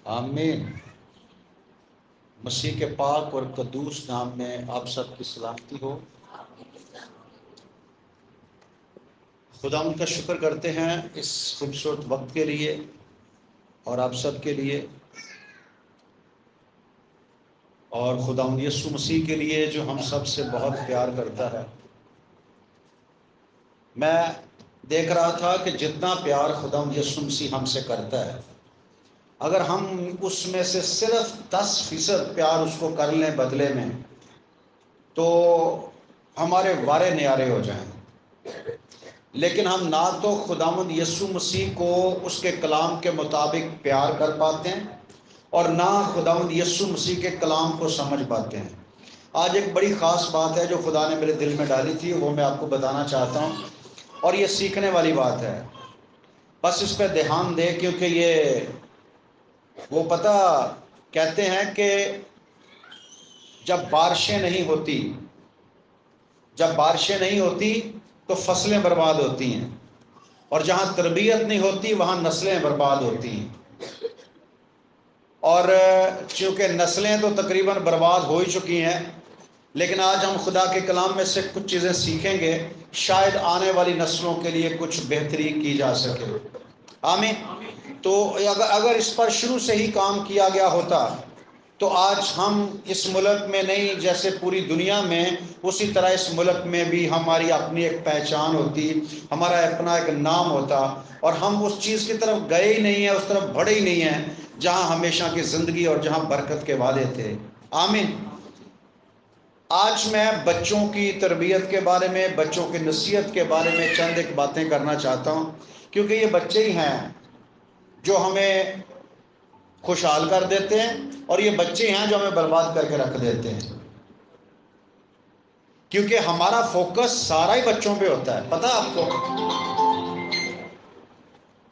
آمین۔ مسیح کے پاک اور قدوس نام میں آپ سب کی سلامتی ہو۔ خدا ان کا شکر کرتے ہیں اس خوبصورت وقت کے لیے اور آپ سب کے لیے، اور خدا یسوع مسیح کے لیے جو ہم سب سے بہت پیار کرتا ہے۔ میں دیکھ رہا تھا کہ جتنا پیار خدا یسوع مسیح ہم سے کرتا ہے، اگر ہم اس میں سے صرف 10% پیار اس کو کر لیں بدلے میں، تو ہمارے وارے نیارے ہو جائیں۔ لیکن ہم نہ تو خداوند یسوع مسیح کو اس کے کلام کے مطابق پیار کر پاتے ہیں اور نہ خداوند یسوع مسیح کے کلام کو سمجھ پاتے ہیں۔ آج ایک بڑی خاص بات ہے جو خدا نے میرے دل میں ڈالی تھی، وہ میں آپ کو بتانا چاہتا ہوں، اور یہ سیکھنے والی بات ہے۔ بس اس پہ دھیان دے، کیونکہ یہ وہ پتہ کہتے ہیں کہ جب بارشیں نہیں ہوتی تو فصلیں برباد ہوتی ہیں، اور جہاں تربیت نہیں ہوتی وہاں نسلیں برباد ہوتی ہیں۔ اور چونکہ نسلیں تو تقریباً برباد ہو ہی چکی ہیں، لیکن آج ہم خدا کے کلام میں سے کچھ چیزیں سیکھیں گے، شاید آنے والی نسلوں کے لیے کچھ بہتری کی جا سکے۔ آمین۔ تو اگر اس پر شروع سے ہی کام کیا گیا ہوتا تو آج ہم اس ملک میں نہیں، جیسے پوری دنیا میں، اسی طرح اس ملک میں بھی ہماری اپنی ایک پہچان ہوتی، ہمارا اپنا ایک نام ہوتا، اور ہم اس چیز کی طرف گئے ہی نہیں ہیں، اس طرف بڑھے ہی نہیں ہیں جہاں ہمیشہ کی زندگی اور جہاں برکت کے وعدے تھے۔ آمین۔ آج میں بچوں کی تربیت کے بارے میں، بچوں کی نصیحت کے بارے میں چند ایک باتیں کرنا چاہتا ہوں، کیونکہ یہ بچے ہی ہیں جو ہمیں خوشحال کر دیتے ہیں، اور یہ بچے ہیں جو ہمیں برباد کر کے رکھ دیتے ہیں، کیونکہ ہمارا فوکس سارا ہی بچوں پہ ہوتا ہے۔ پتہ آپ کو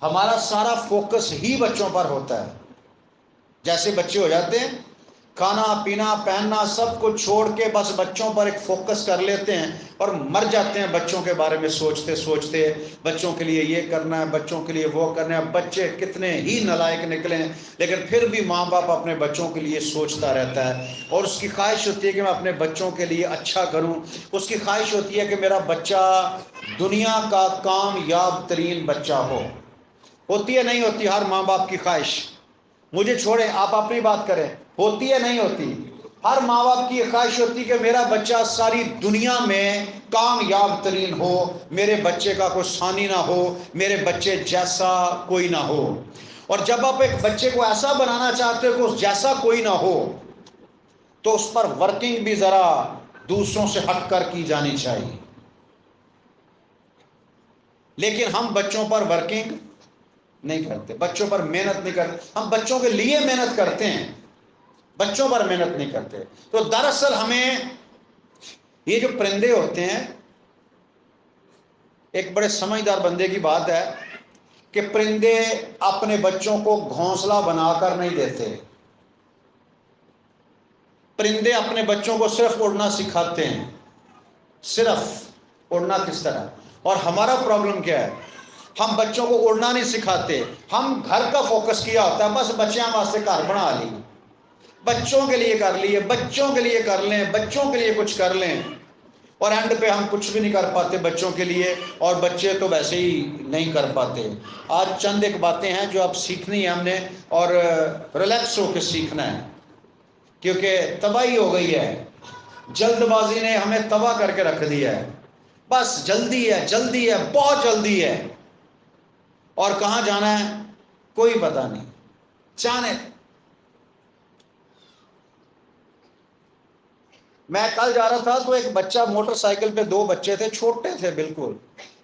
ہمارا سارا فوکس ہی بچوں پر ہوتا ہے۔ جیسے بچے ہو جاتے ہیں، کھانا پینا پہننا سب کو چھوڑ کے بس بچوں پر ایک فوکس کر لیتے ہیں، اور مر جاتے ہیں بچوں کے بارے میں سوچتے سوچتے، بچوں کے لیے یہ کرنا ہے، بچوں کے لیے وہ کرنا ہے۔ بچے کتنے ہی نالائق نکلیں، لیکن پھر بھی ماں باپ اپنے بچوں کے لیے سوچتا رہتا ہے، اور اس کی خواہش ہوتی ہے کہ میں اپنے بچوں کے لیے اچھا کروں۔ اس کی خواہش ہوتی ہے کہ میرا بچہ دنیا کا کامیاب ترین بچہ ہو۔ ہوتی ہے نہیں ہوتی ہر ماں باپ کی خواہش؟ مجھے چھوڑیں، آپ اپنی بات کریں، ہوتی ہے نہیں ہوتی؟ ہر ماں باپ کی خواہش ہوتی کہ میرا بچہ ساری دنیا میں کامیاب ترین ہو، میرے بچے کا کوئی ثانی نہ ہو، میرے بچے جیسا کوئی نہ ہو۔ اور جب آپ ایک بچے کو ایسا بنانا چاہتے ہو کہ اس جیسا کوئی نہ ہو، تو اس پر ورکنگ بھی ذرا دوسروں سے ہٹ کر کی جانی چاہیے۔ لیکن ہم بچوں پر ورکنگ نہیں کرتے، بچوں پر محنت نہیں کرتے۔ ہم بچوں کے لیے محنت کرتے ہیں، بچوں پر محنت نہیں کرتے۔ تو دراصل ہمیں یہ جو پرندے ہوتے ہیں، ایک بڑے سمجھدار بندے کی بات ہے کہ پرندے اپنے بچوں کو گھونسلہ بنا کر نہیں دیتے، پرندے اپنے بچوں کو صرف اڑنا سکھاتے ہیں۔ صرف اڑنا کس طرح؟ اور ہمارا پرابلم کیا ہے؟ ہم بچوں کو اڑنا نہیں سکھاتے، ہم گھر کا فوکس کیا ہوتا ہے، بس بچیاں واسطے گھر بنا لی، بچوں کے لیے کر لیے، بچوں کے لیے کر لیں، بچوں کے لیے کچھ کر لیں، اور اینڈ پہ ہم کچھ بھی نہیں کر پاتے بچوں کے لیے، اور بچے تو ویسے ہی نہیں کر پاتے۔ آج چند ایک باتیں ہیں جو اب سیکھنی ہے ہم نے، اور ریلیکس ہو کے سیکھنا ہے، کیونکہ تباہی ہو گئی ہے، جلد بازی نے ہمیں تباہ کر کے رکھ دیا ہے۔ بس جلدی ہے، جلدی ہے، بہت جلدی ہے، اور کہاں جانا ہے کوئی پتہ نہیں۔ چاہنے میں کل جا رہا تھا تو ایک بچہ موٹر سائیکل پہ، دو بچے تھے، چھوٹے تھے بالکل،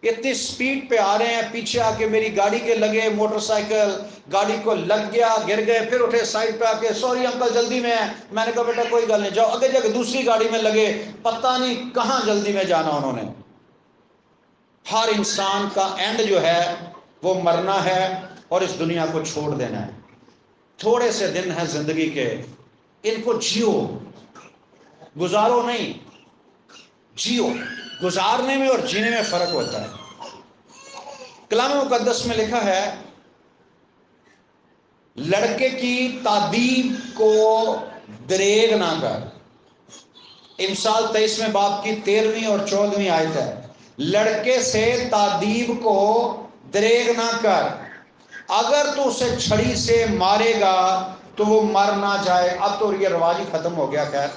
اتنی سپیڈ پہ آ رہے ہیں، پیچھے آ کے میری گاڑی کے لگے، موٹر سائیکل گاڑی کو لگ گیا، گر گئے، پھر اٹھے سائڈ پہ آ کے، سوری انکل جلدی میں ہے۔ میں نے کہا بیٹا کوئی گل نہیں، جاؤ آگے جا کے دوسری گاڑی میں لگے، پتہ نہیں کہاں جلدی میں جانا انہوں نے۔ ہر انسان کا اینڈ جو ہے وہ مرنا ہے اور اس دنیا کو چھوڑ دینا ہے۔ تھوڑے سے دن ہیں زندگی کے، ان کو جیو، گزارو نہیں، جیو۔ گزارنے میں اور جینے میں فرق ہوتا ہے۔ کلام مقدس میں لکھا ہے لڑکے کی تادیب کو دریغ نہ کر. امثال 23 باب کی 13ویں اور 14ویں آیت ہے. لڑکے سے تادیب کو دریغ نہ کر، اگر تو اسے چھڑی سے مارے گا تو وہ مر نہ جائے. اب تو یہ رواج ہی ختم ہو گیا. خیر،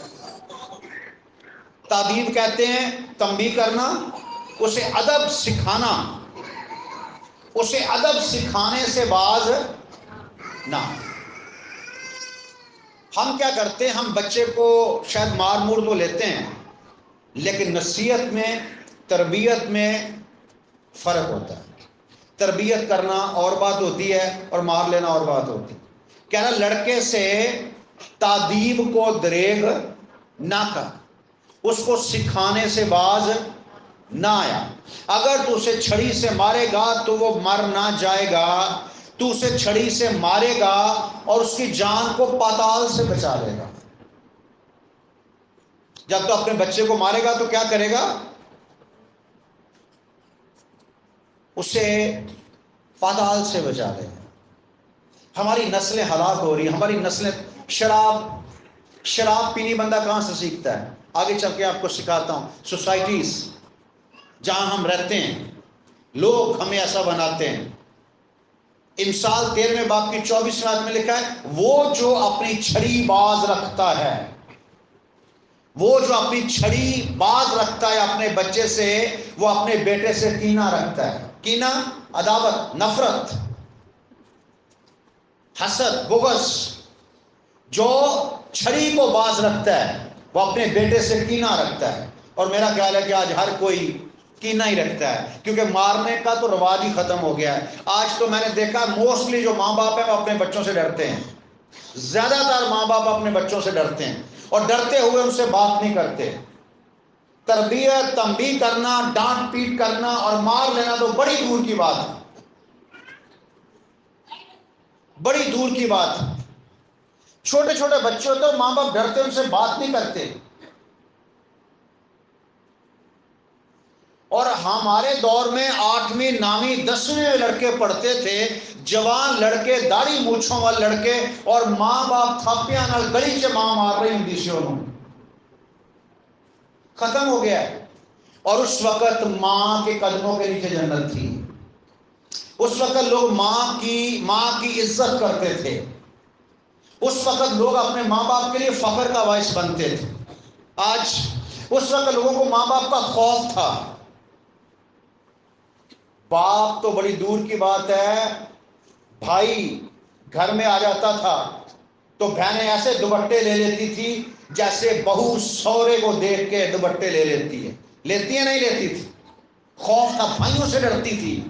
تادیب کہتے ہیں تنبیہ کرنا، اسے ادب سکھانا، اسے ادب سکھانے سے باز نہ. ہم کیا کرتے ہیں، ہم بچے کو شاید مار مور تو لیتے ہیں، لیکن نصیحت میں، تربیت میں فرق ہوتا ہے. تربیت کرنا اور بات ہوتی ہے اور مار لینا اور بات ہوتی ہے. کہہ رہا لڑکے سے تادیب کو دریغ نہ کر، اس کو سکھانے سے باز نہ آیا. اگر تو اسے چھڑی سے مارے گا تو وہ مر نہ جائے گا. تو اسے چھڑی سے مارے گا اور اس کی جان کو پاتال سے بچا لے گا. جب تو اپنے بچے کو مارے گا تو کیا کرے گا؟ اسے پاتال سے بچا لے گا. ہماری نسلیں ہلاک ہو رہی ہیں، ہماری نسلیں. شراب پینی بندہ کہاں سے سیکھتا ہے؟ آگے چل کے آپ کو سکھاتا ہوں. سوسائٹیز جہاں ہم رہتے ہیں، لوگ ہمیں ایسا بناتے ہیں. امثال 13 باب کی 24 آیت میں لکھا ہے، وہ جو اپنی چھڑی باز رکھتا ہے، وہ جو اپنی چھڑی باز رکھتا ہے اپنے بچے سے، وہ اپنے بیٹے سے کینہ رکھتا ہے. کینہ، عداوت، نفرت، حسد، بغض. جو چھڑی کو باز رکھتا ہے وہ اپنے بیٹے سے کینہ رکھتا ہے. اور میرا خیال ہے کہ آج ہر کوئی کینہ ہی رکھتا ہے، کیونکہ مارنے کا تو رواج ہی ختم ہو گیا ہے. آج تو میں نے دیکھا موسٹلی جو ماں باپ ہیں وہ اپنے بچوں سے ڈرتے ہیں. زیادہ تر ماں باپ اپنے بچوں سے ڈرتے ہیں اور ڈرتے ہوئے ان سے بات نہیں کرتے. تربیت، تنبیہ کرنا، ڈانٹ پیٹ کرنا اور مار لینا تو بڑی دور کی بات ہے، بڑی دور کی بات ہے. چھوٹے چھوٹے بچے ہوتے ہیں، ماں باپ ڈرتے، ان سے بات نہیں کرتے. اور ہمارے دور میں 8ویں 9ویں 10ویں لڑکے پڑھتے تھے، جوان لڑکے، داڑھی مونچھوں والے لڑکے، اور ماں باپ تھاپیاں نال گلی چ ماں مار رہی ہوں سی. ختم ہو گیا ہے. اور اس وقت ماں کے قدموں کے نیچے جنت تھی. اس وقت لوگ ماں کی عزت کرتے تھے. اس وقت لوگ اپنے ماں باپ کے لیے فخر کا باعث بنتے تھے. آج اس وقت لوگوں کو ماں باپ کا خوف تھا. باپ تو بڑی دور کی بات ہے، بھائی گھر میں آ جاتا تھا تو بہنیں ایسے دوپٹے لے لیتی تھی جیسے بہو سورے کو دیکھ کے دوپٹے لے لیتی ہے. لیتی ہے نہیں لیتی تھی؟ خوف تھا، بھائیوں سے ڈرتی تھی.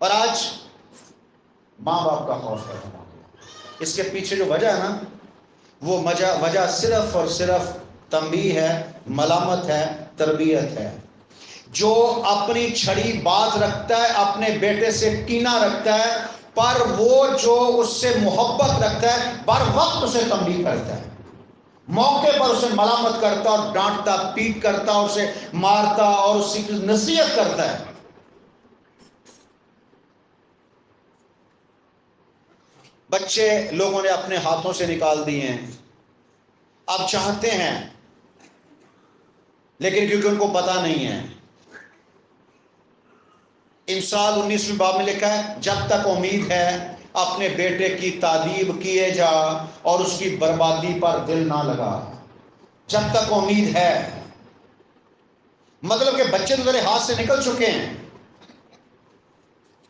اور آج ماں باپ کا خوف ہے. اس کے پیچھے جو وجہ ہے نا، وہ وجہ صرف اور صرف تنبیہ ہے، ملامت ہے، تربیت ہے. جو اپنی چھڑی باز رکھتا ہے، اپنے بیٹے سے کینہ رکھتا ہے، پر وہ جو اس سے محبت رکھتا ہے بر وقت اسے تنبیہ کرتا ہے، موقع پر اسے ملامت کرتا اور ڈانٹتا، پیٹ کرتا اور اسے مارتا اور اس کی نصیحت کرتا ہے. بچے لوگوں نے اپنے ہاتھوں سے نکال دیے ہیں. اب چاہتے ہیں لیکن کیونکہ ان کو پتہ نہیں ہے. امثال 19 باب میں لکھا ہے، جب تک امید ہے اپنے بیٹے کی تادیب کیے جا اور اس کی بربادی پر دل نہ لگا. جب تک امید ہے، مطلب کہ بچے تو تیرے ہاتھ سے نکل چکے ہیں،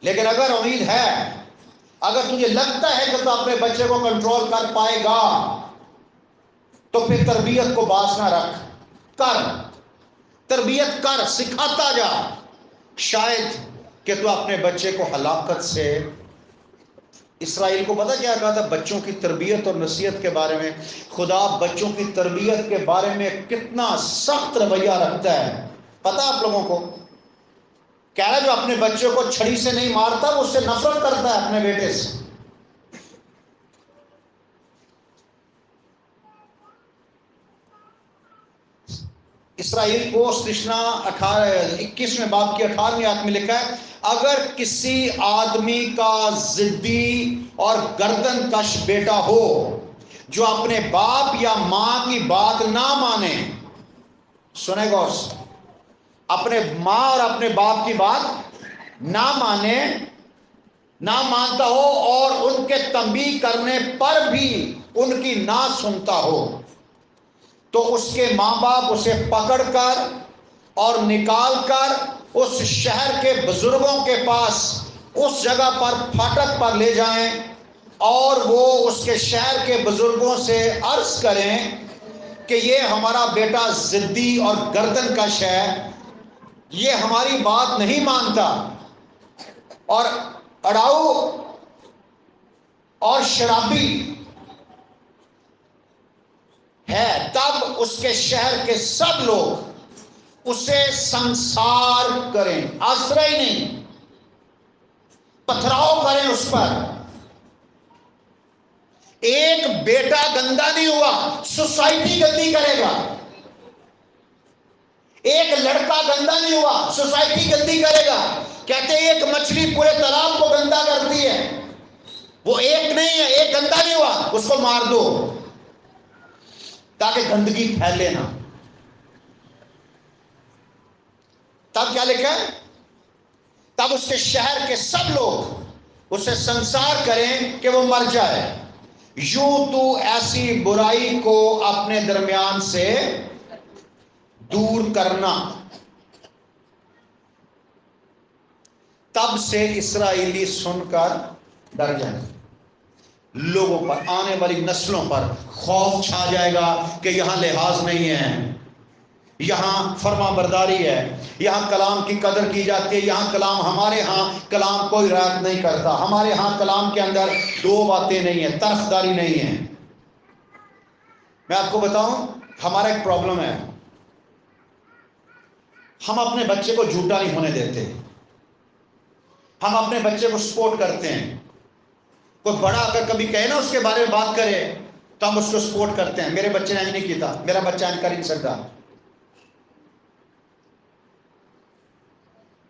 لیکن اگر امید ہے، اگر تجھے لگتا ہے کہ تو اپنے بچے کو کنٹرول کر پائے گا، تو پھر تربیت کو باز نہ رکھ، کر تربیت، کر سکھاتا جا. شاید کہ تو اپنے بچے کو ہلاکت سے. اسرائیل کو پتہ کیا کہا تھا بچوں کی تربیت اور نصیحت کے بارے میں؟ خدا بچوں کی تربیت کے بارے میں کتنا سخت رویہ رکھتا ہے پتہ آپ لوگوں کو؟ کہہ رہا جو اپنے بچے کو چھڑی سے نہیں مارتا وہ اس سے نفرت کرتا ہے، اپنے بیٹے سے. اسرائیل کو استثنا 21 باب کی 18ویں آیت میں لکھا ہے، اگر کسی آدمی کا ضدی اور گردن کش بیٹا ہو جو اپنے باپ یا ماں کی بات نہ مانے، سنے غور سے، اپنے ماں اور اپنے باپ کی بات نہ مانے، نہ مانتا ہو اور ان کے تنبیہ کرنے پر بھی ان کی نہ سنتا ہو، تو اس کے ماں باپ اسے پکڑ کر اور نکال کر اس شہر کے بزرگوں کے پاس اس جگہ پر پھاٹک پر لے جائیں اور وہ اس کے شہر کے بزرگوں سے عرض کریں کہ یہ ہمارا بیٹا ضدی اور گردن کش ہے، یہ ہماری بات نہیں مانتا اور اڑاؤ اور شرابی ہے، تب اس کے شہر کے سب لوگ اسے سنسار کریں، آسرا ہی نہیں، پتھراؤ کریں اس پر۔ ایک بیٹا گندا نہیں ہوا، سوسائٹی گندی کرے گا۔ ایک لڑکا گندا نہیں ہوا، سوسائٹی گندی کرے گا۔ کہتے ہیں ایک مچھلی پورے تالاب کو گندا کرتی ہے، وہ ایک نہیں ہے، ایک گندا نہیں ہوا، اس کو مار دو تاکہ گندگی پھیلے نہ۔ تب کیا لکھا ہے؟ تب اس کے شہر کے سب لوگ اسے سنسار کریں کہ وہ مر جائے۔ یوں تو ایسی برائی کو اپنے درمیان سے دور کرنا۔ تب سے اسرائیلی سن کر ڈر جائیں، لوگوں پر، آنے والی نسلوں پر خوف چھا جائے گا کہ یہاں لحاظ نہیں ہے، یہاں فرما برداری ہے، یہاں کلام کی قدر کی جاتی ہے، یہاں کلام، ہمارے ہاں کلام کوئی رعایت نہیں کرتا، ہمارے ہاں کلام کے اندر دو باتیں نہیں ہیں، طرفداری نہیں ہے۔ میں آپ کو بتاؤں، ہمارا ایک پرابلم ہے، ہم اپنے بچے کو جھوٹا نہیں ہونے دیتے، ہم اپنے بچے کو سپورٹ کرتے ہیں۔ کوئی بڑا اگر کبھی کہے نا اس کے بارے میں بات کرے تو ہم اس کو سپورٹ کرتے ہیں، میرے بچے نے ایج نہیں کیتا، میرا بچہ ایج کر ہی نہیں سکتا۔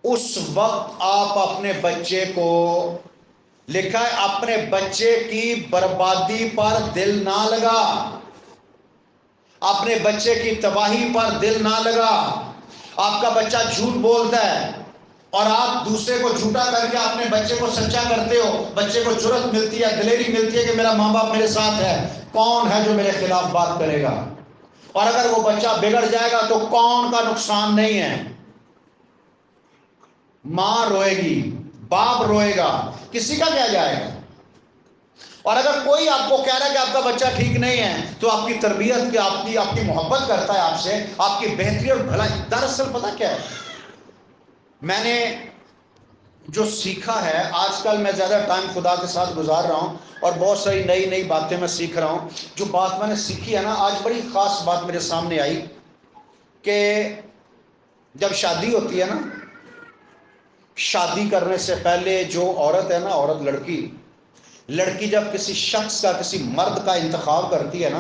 اس وقت آپ اپنے بچے کو، لکھا ہے اپنے بچے کی بربادی پر دل نہ لگا، اپنے بچے کی تباہی پر دل نہ لگا۔ آپ کا بچہ جھوٹ بولتا ہے اور آپ دوسرے کو جھوٹا کر کے اپنے بچے کو سچا کرتے ہو، بچے کو جرأت ملتی ہے، دلیری ملتی ہے کہ میرا ماں باپ میرے ساتھ ہے، کون ہے جو میرے خلاف بات کرے گا؟ اور اگر وہ بچہ بگڑ جائے گا تو کون کا نقصان نہیں ہے؟ ماں روئے گی، باپ روئے گا، کسی کا کیا جائے گا؟ اور اگر کوئی آپ کو کہہ رہا ہے کہ آپ کا بچہ ٹھیک نہیں ہے تو آپ کی تربیت کی، آپ کی محبت کرتا ہے آپ سے، آپ کی بہتری اور بھلائی، دراصل پتہ کیا ہے، میں نے جو سیکھا ہے، آج کل میں زیادہ ٹائم خدا کے ساتھ گزار رہا ہوں اور بہت ساری نئی نئی باتیں میں سیکھ رہا ہوں۔ جو بات میں نے سیکھی ہے نا، آج بڑی خاص بات میرے سامنے آئی کہ جب شادی ہوتی ہے نا، شادی کرنے سے پہلے جو عورت ہے نا، عورت، لڑکی جب کسی شخص کا، کسی مرد کا انتخاب کرتی ہے نا،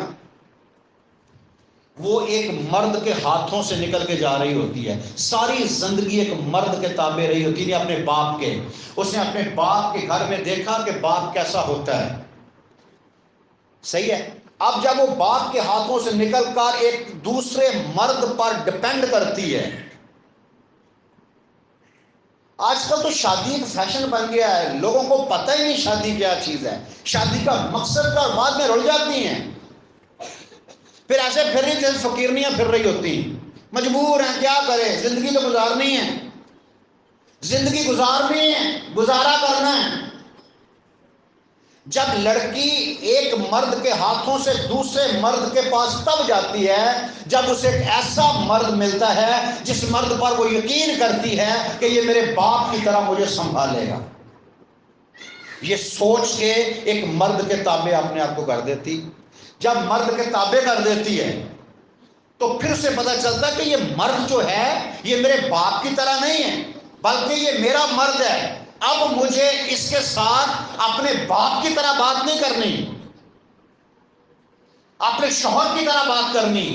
وہ ایک مرد کے ہاتھوں سے نکل کے جا رہی ہوتی ہے، ساری زندگی ایک مرد کے تابع رہی ہوتی ہے، اپنے باپ کے۔ اس نے اپنے باپ کے گھر میں دیکھا کہ باپ کیسا ہوتا ہے، صحیح ہے؟ اب جب وہ باپ کے ہاتھوں سے نکل کر ایک دوسرے مرد پر ڈپینڈ کرتی ہے، آج کل تو شادی ایک فیشن بن گیا ہے، لوگوں کو پتہ ہی نہیں شادی کیا چیز ہے، شادی کا مقصد کا بعد میں رل جاتی ہیں، پھر ایسے پھر رہی جیسے فقیرنیاں پھر رہی ہوتی ہیں، مجبور ہیں، کیا کریں، زندگی تو گزارنی ہے، زندگی گزارنی ہے، گزارا کرنا ہے۔ جب لڑکی ایک مرد کے ہاتھوں سے دوسرے مرد کے پاس تب جاتی ہے جب اسے ایک ایسا مرد ملتا ہے جس مرد پر وہ یقین کرتی ہے کہ یہ میرے باپ کی طرح مجھے سنبھالے گا، یہ سوچ کے ایک مرد کے تابع اپنے آپ کو کر دیتی۔ جب مرد کے تابع کر دیتی ہے تو پھر سے پتہ چلتا ہے کہ یہ مرد جو ہے یہ میرے باپ کی طرح نہیں ہے بلکہ یہ میرا مرد ہے، اب مجھے اس کے ساتھ اپنے باپ کی طرح بات نہیں کرنی، اپنے شوہر کی طرح بات کرنی۔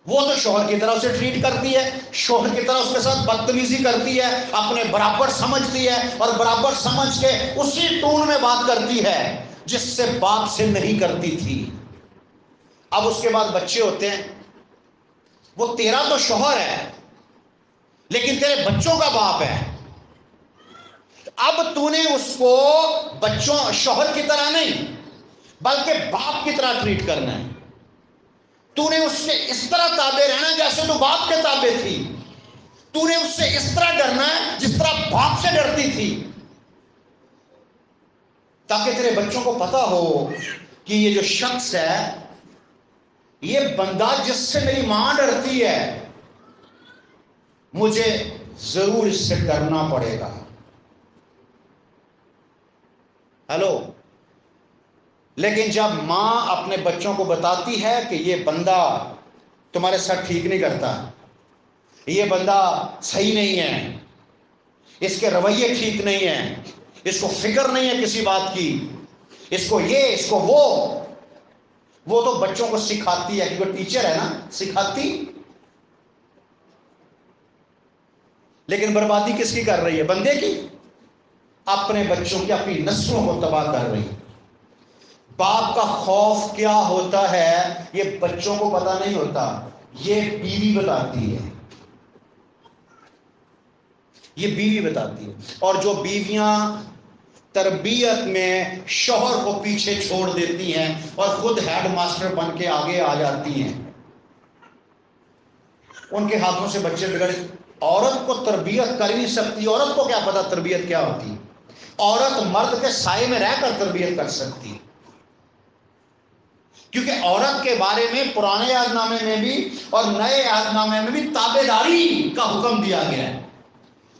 وہ تو شوہر کی طرح اسے ٹریٹ کرتی ہے، شوہر کی طرح اس کے ساتھ بدتمیزی کرتی ہے، اپنے برابر سمجھتی ہے اور برابر سمجھ کے اسی ٹون میں بات کرتی ہے جس سے باپ سے نہیں کرتی تھی۔ اب اس کے بعد بچے ہوتے ہیں، وہ تیرا تو شوہر ہے لیکن تیرے بچوں کا باپ ہے۔ اب تو نے اس کو بچوں شوہر کی طرح نہیں بلکہ باپ کی طرح ٹریٹ کرنا ہے۔ تو نے اس سے اس طرح تابع رہنا جیسے تو باپ کے تابع تھی، تو نے اس سے اس طرح ڈرنا ہے جس طرح باپ سے ڈرتی تھی، تاکہ تیرے بچوں کو پتا ہو کہ یہ جو شخص ہے، یہ بندہ جس سے میری ماں ڈرتی ہے، مجھے ضرور اس سے ڈرنا پڑے گا۔ ہیلو۔ لیکن جب ماں اپنے بچوں کو بتاتی ہے کہ یہ بندہ تمہارے ساتھ ٹھیک نہیں کرتا، یہ بندہ صحیح نہیں ہے، اس کے رویے ٹھیک نہیں ہیں، اس کو فکر نہیں ہے کسی بات کی، اس کو یہ اس کو وہ تو بچوں کو سکھاتی ہے، کیونکہ ٹیچر ہے نا، سکھاتی۔ لیکن بربادی کس کی کر رہی ہے؟ بندے کی، اپنے بچوں کی، اپنی نسلوں کو تباہ کر رہی ہے۔ باپ کا خوف کیا ہوتا ہے یہ بچوں کو پتا نہیں ہوتا، یہ بیوی بتاتی ہے، یہ بیوی بتاتی ہے۔ اور جو بیویاں تربیت میں شوہر کو پیچھے چھوڑ دیتی ہیں اور خود ہیڈ ماسٹر بن کے آگے آ جاتی ہیں، ان کے ہاتھوں سے بچے بگڑ۔ عورت کو تربیت کر نہیں سکتی، عورت کو کیا پتا تربیت کیا ہوتی؟ عورت مرد کے سائے میں رہ کر تربیت کر سکتی، کیونکہ عورت کے بارے میں پرانے عہد نامے میں بھی اور نئے عہد نامے میں بھی تابع داری کا حکم دیا گیا ہے۔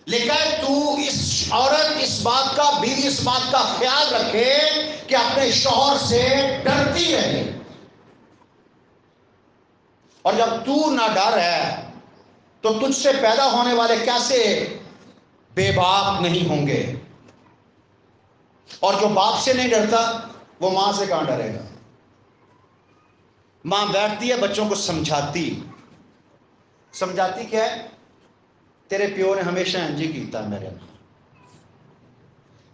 لیکن تو اس عورت اس بات کا، بیوی اس بات کا خیال رکھے کہ اپنے شوہر سے ڈرتی رہے، اور جب تو نہ ڈر ہے تو تجھ سے پیدا ہونے والے کیسے بے باپ نہیں ہوں گے؟ اور جو باپ سے نہیں ڈرتا وہ ماں سے کہاں ڈرے گا؟ ماں بیٹھتی ہے بچوں کو سمجھاتی کیا ہے؟ تیرے پیو نے ہمیشہ انجی کیتا میرے،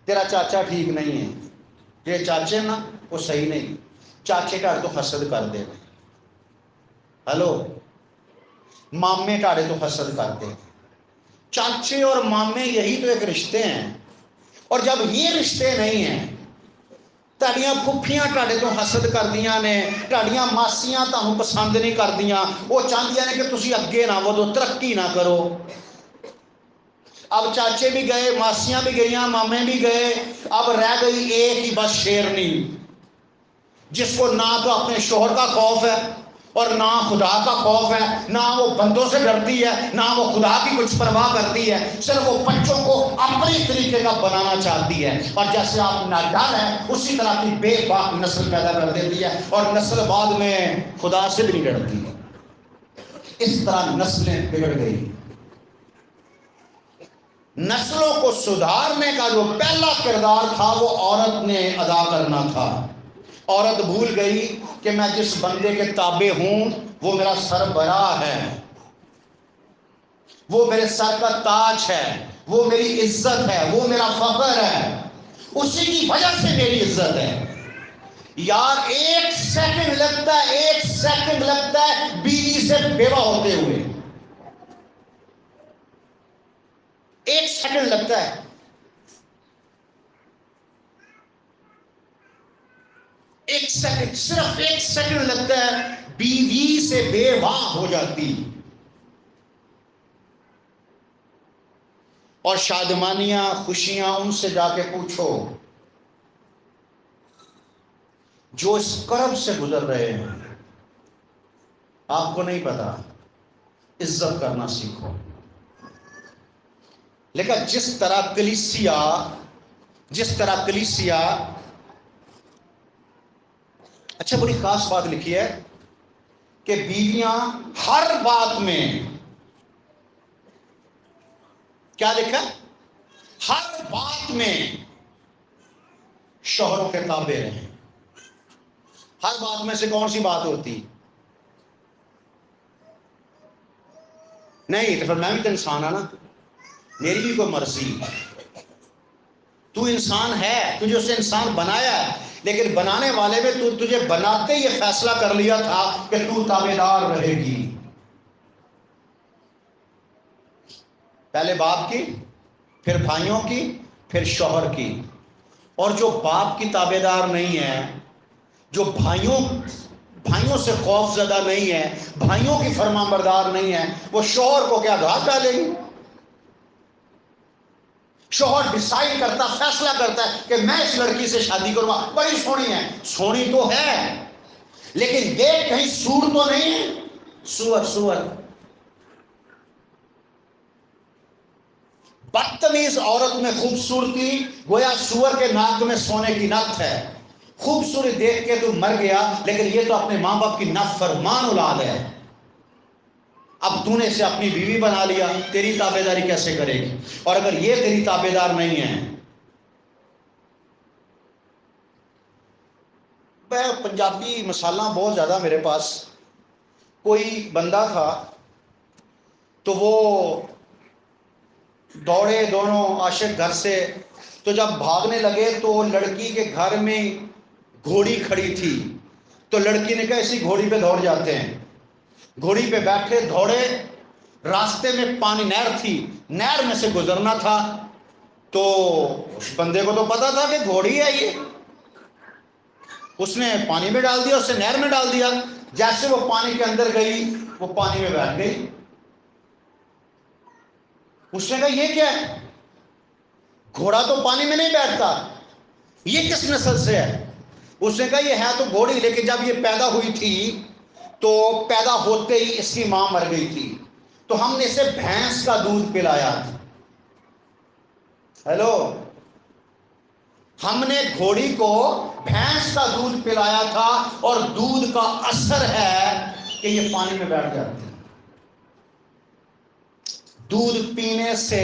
تیرا چاچا ٹھیک نہیں ہے، یہ چاچے نا وہ صحیح نہیں، چاچے کا تو حسد کر دے۔ ہلو۔ مامے ٹاڑے تو حسد کرتے، چاچے اور مامے یہی تو ایک رشتے ہیں۔ اور جب یہ رشتے نہیں ہیں، تاڑیاں پھپھیاں ٹاڑے تو حسد کردیاں نے، تاڑیاں ماسیاں تانوں پسند نہیں کردیاں، وہ چاہدیاں نے کہ تسی اگے نہ ودو، ترقی نہ کرو۔ اب چاچے بھی گئے، ماسیاں بھی گئیاں، مامے بھی گئے، اب رہ گئی ایک ہی بس شیرنی، جس کو نہ تو اپنے شوہر کا خوف ہے اور نہ خدا کا خوف ہے، نہ وہ بندوں سے ڈرتی ہے، نہ وہ خدا کی کچھ پرواہ کرتی ہے، صرف وہ بچوں کو اپنی طریقے کا بنانا چاہتی ہے، اور جیسے آپ ناڈر ہے اسی طرح کی بے باک نسل پیدا کر دیتی ہے، اور نسل بعد میں خدا سے بھی نہیں ڈرتی۔ اس طرح نسلیں بگڑ گئی۔ نسلوں کو سدھارنے کا جو پہلا کردار تھا وہ عورت نے ادا کرنا تھا۔ عورت بھول گئی کہ میں جس بندے کے تابع ہوں وہ میرا سربراہ ہے، وہ میرے سر کا تاج ہے، وہ میری عزت ہے، وہ میرا فخر ہے، اسی کی وجہ سے میری عزت ہے۔ یار ایک سیکنڈ لگتا ہے بیوی سے بیوہ ہوتے ہوئے، ایک سیکنڈ لگتا ہے، ایک سیکنڈ، صرف ایک سیکنڈ لگتا ہے بیوی سے بیوہ ہو جاتی۔ اور شادمانیاں خوشیاں ان سے جا کے پوچھو جو اس کرب سے گزر رہے ہیں، آپ کو نہیں پتا۔ عزت کرنا سیکھو۔ لیکن جس طرح کلیسیا اچھا بڑی خاص بات لکھی ہے کہ بیویاں ہر بات میں، کیا لکھا؟ ہر بات میں شوہروں کے تابع رہیں۔ ہر بات میں سے کون سی بات ہوتی؟ نہیں تو پھر میں بھی تو انسان ہوں نا، میری بھی کوئی مرضی. تو انسان ہے، تجھے اس نے انسان بنایا ہے، لیکن بنانے والے میں تجھے بناتے یہ فیصلہ کر لیا تھا کہ تو تابعدار رہے گی. پہلے باپ کی، پھر بھائیوں کی، پھر شوہر کی. اور جو باپ کی تابعدار نہیں ہے، جو بھائیوں سے خوف زدہ نہیں ہے، بھائیوں کی فرمان بردار نہیں ہے، وہ شوہر کو کیا گھاس ڈالے گی؟ شوہر ڈیسائیڈ کرتا، فیصلہ کرتا ہے کہ میں اس لڑکی سے شادی کروں گا، بڑی سونی ہے، سونی تو ہے لیکن دیکھ کہیں سور تو نہیں ہے. سور بدتمیز عورت میں خوبصورتی گویا سور کے ناک میں سونے کی نت ہے. خوبصورت دیکھ کے تو مر گیا، لیکن یہ تو اپنے ماں باپ کی نافرمان اولاد ہے. اب تو نے اسے اپنی بیوی بنا لیا، تیری تابعداری کیسے کرے گی؟ اور اگر یہ تیری تابعدار نہیں ہے، پنجابی مسالہ بہت زیادہ میرے پاس. کوئی بندہ تھا تو وہ دوڑے دونوں عاشق گھر سے، تو جب بھاگنے لگے تو لڑکی کے گھر میں گھوڑی کھڑی تھی، تو لڑکی نے کہا اسی گھوڑی پہ دوڑ جاتے ہیں. گھوڑی پہ بیٹھے دوڑے، راستے میں پانی نہر تھی، نہر میں سے گزرنا تھا. تو اس بندے کو تو پتا تھا کہ گھوڑی ہے یہ، اس نے پانی میں ڈال دیا، اس نے نہر میں ڈال دیا. جیسے وہ پانی کے اندر گئی، وہ پانی میں بیٹھ گئی. اس نے کہا یہ کیا ہے؟ گھوڑا تو پانی میں نہیں بیٹھتا، یہ کس نسل سے ہے؟ اس نے کہا یہ ہے تو گھوڑی، لیکن جب یہ پیدا ہوئی تھی تو پیدا ہوتے ہی اس کی ماں مر گئی تھی، تو ہم نے اسے بھینس کا دودھ پلایا. ہیلو، ہم نے گھوڑی کو بھینس کا دودھ پلایا تھا، اور دودھ کا اثر ہے کہ یہ پانی میں بیٹھ جاتی ہے. دودھ پینے سے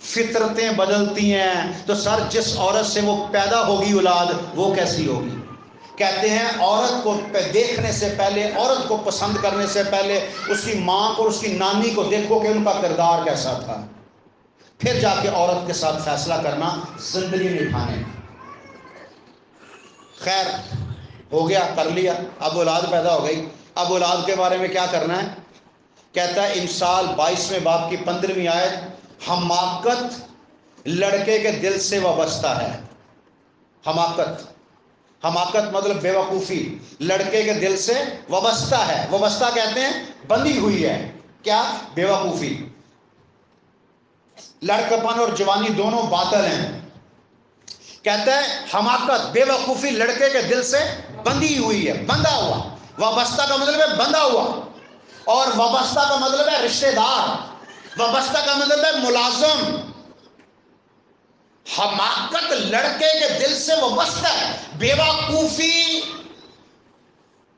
فطرتیں بدلتی ہیں، تو سر جس عورت سے وہ پیدا ہوگی اولاد، وہ کیسی ہوگی؟ کہتے ہیں عورت کو دیکھنے سے پہلے، عورت کو پسند کرنے سے پہلے اس کی ماں کو اور اس کی نانی کو دیکھو کہ ان کا کردار کیسا تھا، پھر جا کے عورت کے ساتھ فیصلہ کرنا، زندگی نبھانے. خیر ہو گیا، کر لیا، اب اولاد پیدا ہو گئی. اب اولاد کے بارے میں کیا کرنا ہے؟ کہتا ہے امثال 22ویں باب کی 15ویں آیت، حماقت لڑکے کے دل سے وابستہ ہے. حماقت مطلب بے وقوفی، لڑکے کے دل سے وابستہ ہے. وابستہ کہتے ہیں بندھی ہوئی ہے. کیا؟ بے وقوفی. لڑکپن اور جوانی دونوں باطل ہیں. کہتا ہے حماقت، بے وقوفی لڑکے کے دل سے بندھی ہوئی ہے، بندھا ہوا. وابستہ کا مطلب ہے بندھا ہوا، اور وابستہ کا مطلب ہے رشتہ دار، وابستہ کا مطلب ہے ملازم. حماقت لڑکے کے دل سے وابستہ ہے. بے وقوفی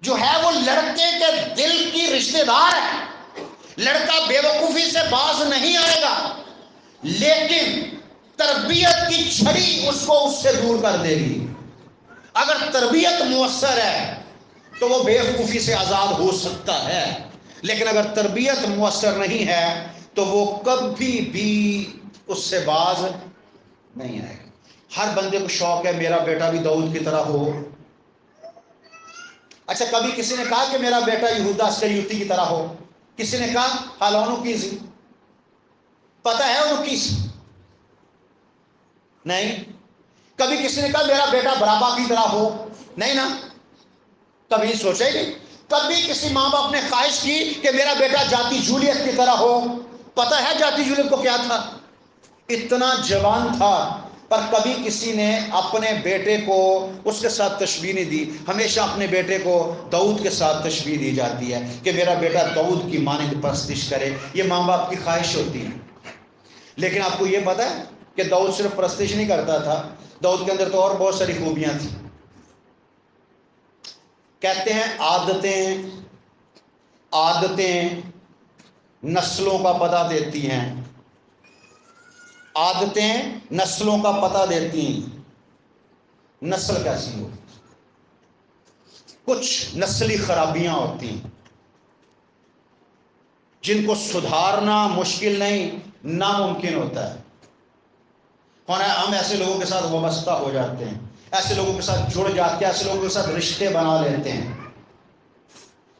جو ہے وہ لڑکے کے دل کی رشتہ دار ہے. لڑکا بے وقوفی سے باز نہیں آئے گا، لیکن تربیت کی چھڑی اس کو اس سے دور کر دے گی. اگر تربیت مؤثر ہے تو وہ بے وقوفی سے آزاد ہو سکتا ہے، لیکن اگر تربیت مؤثر نہیں ہے تو وہ کبھی بھی اس سے باز نہیں آئے گا. ہر بندے کو شوق ہے میرا بیٹا بھی داؤد کی طرح ہو. اچھا کبھی کسی نے کہا کہ میرا بیٹا یہودا اسکریوتی کی طرح ہو؟ کسی نے کہا؟ حالانو کیسی پتہ ہے انہوں کیسی نہیں. کبھی کسی نے کہا میرا بیٹا برابا کی طرح ہو؟ نہیں نا، کبھی سوچے گی؟ کبھی کسی ماں باپ نے خواہش کی کہ میرا بیٹا جاتی جولیت کی طرح ہو؟ پتہ ہے جاتی جولیت کو کیا تھا؟ اتنا جوان تھا، پر کبھی کسی نے اپنے بیٹے کو اس کے ساتھ تشبیہ نہیں دی. ہمیشہ اپنے بیٹے کو داؤد کے ساتھ تشبیہ دی جاتی ہے کہ میرا بیٹا داؤد کی مانند پرستش کرے. یہ ماں باپ کی خواہش ہوتی ہے. لیکن آپ کو یہ پتہ ہے کہ داؤد صرف پرستش نہیں کرتا تھا، داؤد کے اندر تو اور بہت ساری خوبیاں تھیں. کہتے ہیں عادتیں نسلوں کا پتہ دیتی ہیں. عادتیں نسلوں کا پتہ دیتی ہیں. نسل کیسی ہو؟ کچھ نسلی خرابیاں ہوتی ہیں جن کو سدھارنا مشکل نہیں ناممکن ہوتا ہے. اور ہم ایسے لوگوں کے ساتھ وابستہ ہو جاتے ہیں, ایسے لوگوں کے ساتھ جڑ جاتے ہیں, ایسے لوگوں کے ساتھ رشتے بنا لیتے ہیں,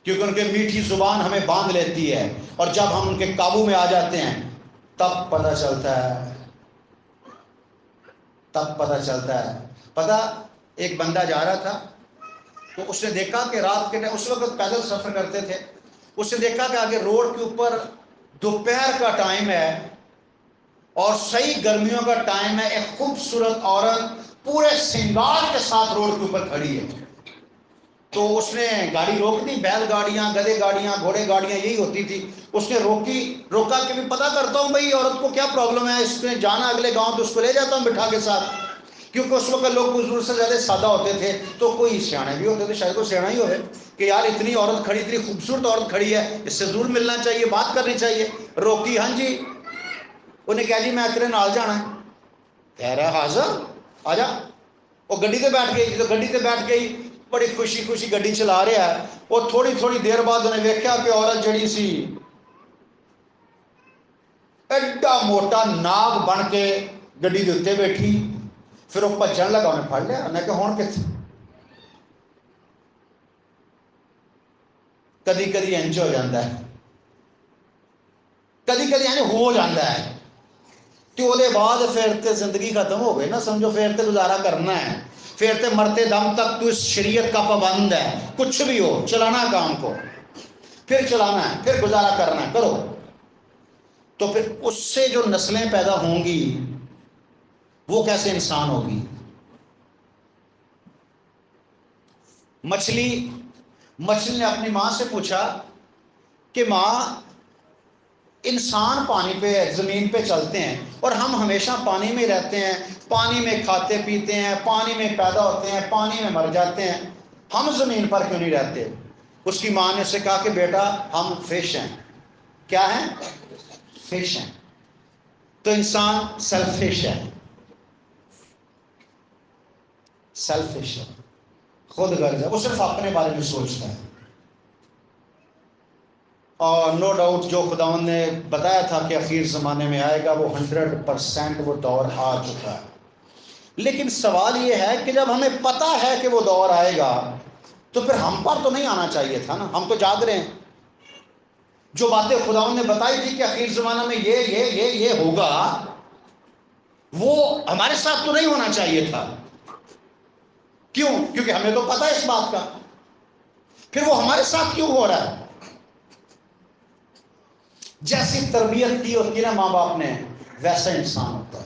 کیونکہ ان کے میٹھی زبان ہمیں باندھ لیتی ہے, اور جب ہم ان کے قابو میں آ جاتے ہیں تب پتہ چلتا ہے. پتہ ایک بندہ جا رہا تھا تو اس نے دیکھا کہ رات کے ٹائم, اس وقت پیدل سفر کرتے تھے, اس نے دیکھا کہ آگے روڈ کے اوپر دوپہر کا ٹائم ہے اور صحیح گرمیوں کا ٹائم ہے, ایک خوبصورت عورت پورے سنگار کے ساتھ روڈ کے اوپر کھڑی ہے. تو اس نے گاڑی روک دی, بیل گاڑیاں, گدے گاڑیاں, گھوڑے گاڑیاں یہی ہوتی تھی. اس نے روکا کہ میں پتہ کرتا ہوں بھائی عورت کو کیا پرابلم ہے, اس نے جانا اگلے گاؤں تو اس کو لے جاتا ہوں بٹھا کے ساتھ. کیونکہ اس وقت لوگ حضور سے زیادہ سادہ ہوتے تھے, تو کوئی سیانے بھی ہوتے تھے, شاید وہ سیانا ہی ہوئے کہ یار اتنی عورت کھڑی, اتنی خوبصورت عورت کھڑی ہے, اس سے ضرور ملنا چاہیے, بات کرنی چاہیے. روکی, ہاں جی. انہیں کہا جی میں تیرے نال جانا ہے. کہہ رہا حاضر آ جا. وہ گڈی تے بیٹھ گئی. تو گڈی تے بیٹھ گئی, بڑی خوشی گڈی چلا رہا ہے. وہ تھوڑی دیر بعد انہیں ویکھیا کہ عورت جڑی سی ایڈا موٹا ناگ بن کے گڈی دے اتنے بیٹھی. پھر وہ بھجن لگا, انہیں پھڑ لیا. انہیں کہ ہون کتنے. کدی انج ہو جاتا ہے, کدی انج ہو جاتا ہے. تو وہ بعد پھر تے زندگی ختم ہو گئی نا, سمجھو پھر تے گزارا کرنا ہے, پھر تے مرتے دم تک تو اس شریعت کا پابند ہے. کچھ بھی ہو چلانا کام کو, پھر چلانا ہے, پھر گزارا کرنا ہے, کرو. تو پھر اس سے جو نسلیں پیدا ہوں گی وہ کیسے انسان ہوگی. مچھلی نے اپنی ماں سے پوچھا کہ ماں انسان پانی پہ زمین پہ چلتے ہیں اور ہم ہمیشہ پانی میں رہتے ہیں, پانی میں کھاتے پیتے ہیں, پانی میں پیدا ہوتے ہیں, پانی میں مر جاتے ہیں, ہم زمین پر کیوں نہیں رہتے. اس کی ماں نے اسے کہا کہ بیٹا ہم فش ہیں. کیا ہیں؟ فش ہیں. تو انسان سیلفش ہے, سیلفش ہے, خود غرض ہے, وہ صرف اپنے بارے میں سوچتا ہے. اور نو ڈاؤٹ جو خداوند نے بتایا تھا کہ اخیر زمانے میں آئے گا, وہ 100% وہ دور آ چکا ہے. لیکن سوال یہ ہے کہ جب ہمیں پتہ ہے کہ وہ دور آئے گا تو پھر ہم پر تو نہیں آنا چاہیے تھا نا. ہم تو جاگ رہے ہیں. جو باتیں خداوند نے بتائی تھی کہ اخیر زمانہ میں یہ ہوگا, وہ ہمارے ساتھ تو نہیں ہونا چاہیے تھا. کیوں؟ کیونکہ ہمیں تو پتہ ہے اس بات کا. پھر وہ ہمارے ساتھ کیوں ہو رہا ہے؟ جیسی تربیت کی ہوتی ہے نا ماں باپ نے, ویسا انسان ہوتا ہے.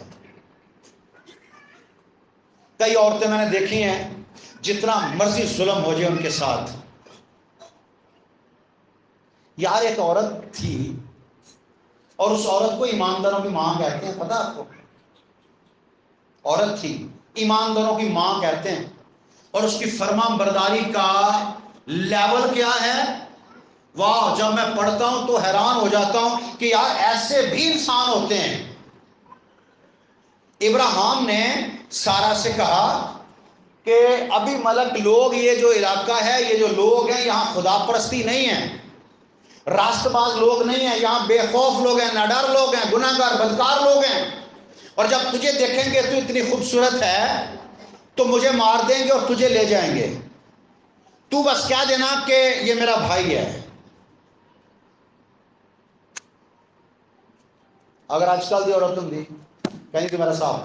کئی عورتیں میں نے دیکھی ہیں جتنا مرضی ظلم ہو جائے ان کے ساتھ. یار ایک عورت تھی اور اس عورت کو ایمانداروں کی ماں کہتے ہیں, پتہ آپ کو؟ عورت تھی, ایمانداروں کی ماں کہتے ہیں, اور اس کی فرما برداری کا لیول کیا ہے, واہ. جب میں پڑھتا ہوں تو حیران ہو جاتا ہوں کہ یار ایسے بھی انسان ہوتے ہیں. ابراہیم نے سارا سے کہا کہ ابھی ملک لوگ, یہ جو علاقہ ہے, یہ جو لوگ ہیں یہاں خدا پرستی نہیں ہے, راست باز لوگ نہیں ہیں, یہاں بے خوف لوگ ہیں, ناڈر لوگ ہیں, گناہ گار بدکار لوگ ہیں, اور جب تجھے دیکھیں گے تو اتنی خوبصورت ہے تو مجھے مار دیں گے اور تجھے لے جائیں گے. تو بس کیا دینا کہ یہ میرا بھائی ہے. اگر آج کل دی عورت ہوں کہیں کہ میرا صاحب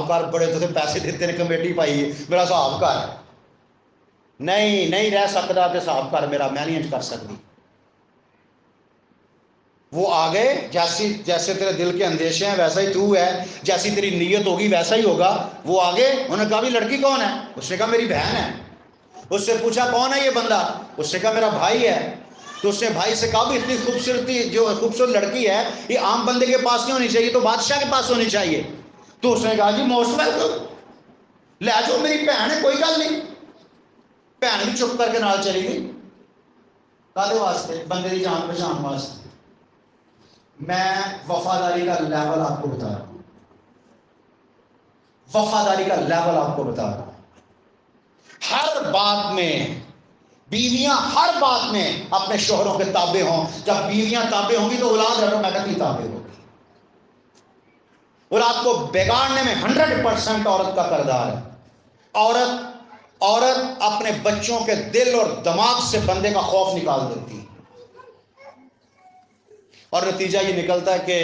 کر بڑے تو پیسے دیتے ہیں, کمیٹی پائی ہے, میرا صاحب کر. نہیں رہ سکتا کہ صاحب کر میرا, میں نہیں کر سکتی. وہ آگے جیسے تیرے دل کے اندیشے ہیں ویسا ہی تو ہے, جیسی تیری نیت ہوگی ویسا ہی ہوگا. وہ آگے انہوں نے کہا بھی لڑکی کون ہے؟ اس نے کہا میری بہن ہے. اس سے پوچھا کون ہے یہ بندہ؟ اس نے کہا میرا بھائی ہے. تو اس نے بھائی سے کہا بھی اتنی خوبصورت لڑکی ہے, یہ عام بندے کے پاس نہیں ہونی چاہیے, تو بادشاہ کے پاس ہونی چاہیے. تو اس نے کہا جی موسٹ ویلکم, لے جاؤ, میری بہن ہے, کوئی گل نہیں. بہن بھی چپ کر کے نال چلی گئی. کالے واسطے, بندے کی جان بچان واسطے. میں وفاداری کا لیول آپ کو بتا رہا ہوں, وفاداری کا لیول آپ کو بتا رہا ہوں. ہر بات میں بیویاں ہر بات میں اپنے شوہروں کے تابع ہوں. جب بیویاں تابع ہوں گی تو اولاد آٹومیٹکلی تابع ہوگی. اولاد کو بگاڑنے میں 100% عورت کا کردار ہے. عورت اپنے بچوں کے دل اور دماغ سے بندے کا خوف نکال دیتی ہے، اور نتیجہ یہ نکلتا ہے کہ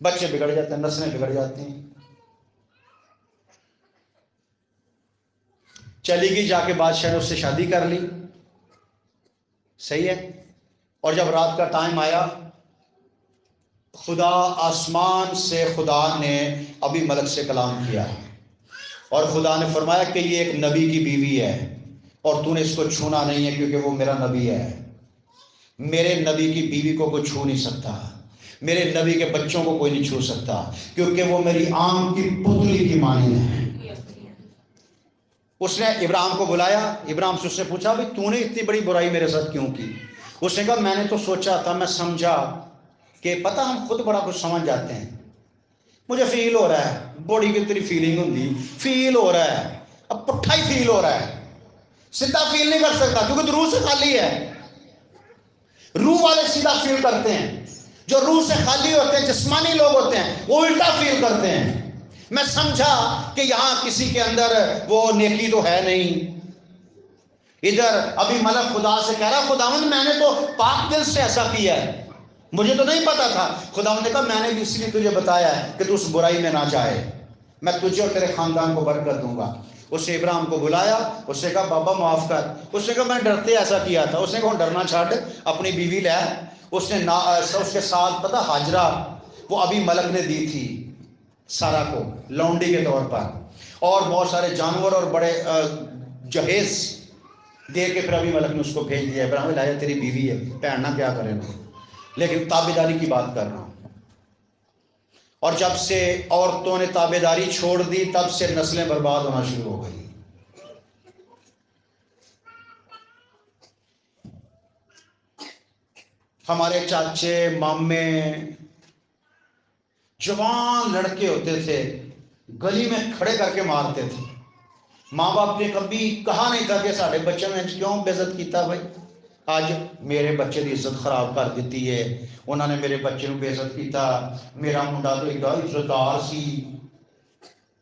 بچے بگڑ جاتے ہیں، نسلیں بگڑ جاتی ہیں. چلی گئی، جا کے بادشاہ نے اس سے شادی کر لی، صحیح ہے. اور جب رات کا ٹائم آیا، خدا آسمان سے خدا نے ابھی ملک سے کلام کیا، اور خدا نے فرمایا کہ یہ ایک نبی کی بیوی ہے اور تو نے اس کو چھونا نہیں ہے کیونکہ وہ میرا نبی ہے. میرے نبی کی بیوی کو کوئی چھو نہیں سکتا، میرے نبی کے بچوں کو کوئی نہیں چھو سکتا، کیونکہ وہ میری آم کی پتلی کی مانند ہے. اس نے ابراہیم کو بلایا. ابراہیم سے اس نے پوچھا بھائی تو نے اتنی بڑی برائی میرے ساتھ کیوں کی؟ اس نے کہا میں نے تو سوچا تھا، میں سمجھا کہ پتہ ہم خود بڑا کچھ سمجھ جاتے ہیں. مجھے فیل ہو رہا ہے، بڑی کی تیری فیلنگ ہوندی، فیل ہو رہا ہے، اب پٹھا ہی فیل ہو رہا ہے، سیدھا فیل نہیں کر سکتا کیونکہ تو روح سے خالی ہے. روح والے سیدھا فیل کرتے ہیں، جو روح سے خالی ہوتے ہیں، جسمانی لوگ ہوتے ہیں، وہ الٹا فیل کرتے ہیں. میں سمجھا کہ یہاں کسی کے اندر وہ نیکی تو ہے نہیں. ادھر ابھی ملک خدا سے کہہ رہا خداوند میں نے تو پاک دل سے ایسا کیا ہے، مجھے تو نہیں پتا تھا. خداوند نے کہا میں نے بھی اس لیے تجھے بتایا ہے کہ تو اس برائی میں نہ جائے، میں تجھے اور تیرے خاندان کو برکت دوں گا. اس نے ابراہیم کو بلایا، اس نے کہا بابا معاف کر. اس نے کہا میں ڈرتے ایسا کیا تھا. اس نے کہا ڈرنا چھاڑ، اپنی بیوی لے. اس نے اس کے ساتھ پتہ ہاجرہ وہ ابھی ملک نے دی تھی سارا کو لونڈی کے طور پر، اور بہت سارے جانور اور بڑے جہیز دے کے پھر ابھی ملک نے اس کو بھیج دیا. ابراہیم لایا تیری بیوی ہے، پہننا کیا کرے نا، لیکن تابعداری کی بات کر رہا ہوں. اور جب سے عورتوں نے تابعداری چھوڑ دی تب سے نسلیں برباد ہونا شروع ہو گئی. ہمارے چاچے مامے جوان لڑکے ہوتے تھے، گلی میں کھڑے کر کے مارتے تھے. ماں باپ نے کبھی کہا نہیں تھا کہ سارے بچوں نے کیوں بے عزت کیتا بھائی. آج میرے بچے کی عزت خراب کر دیتی ہے، انہوں نے میرے بچے کو بے عزت کیتا. میرا منڈا تو ایک عزت دار سی،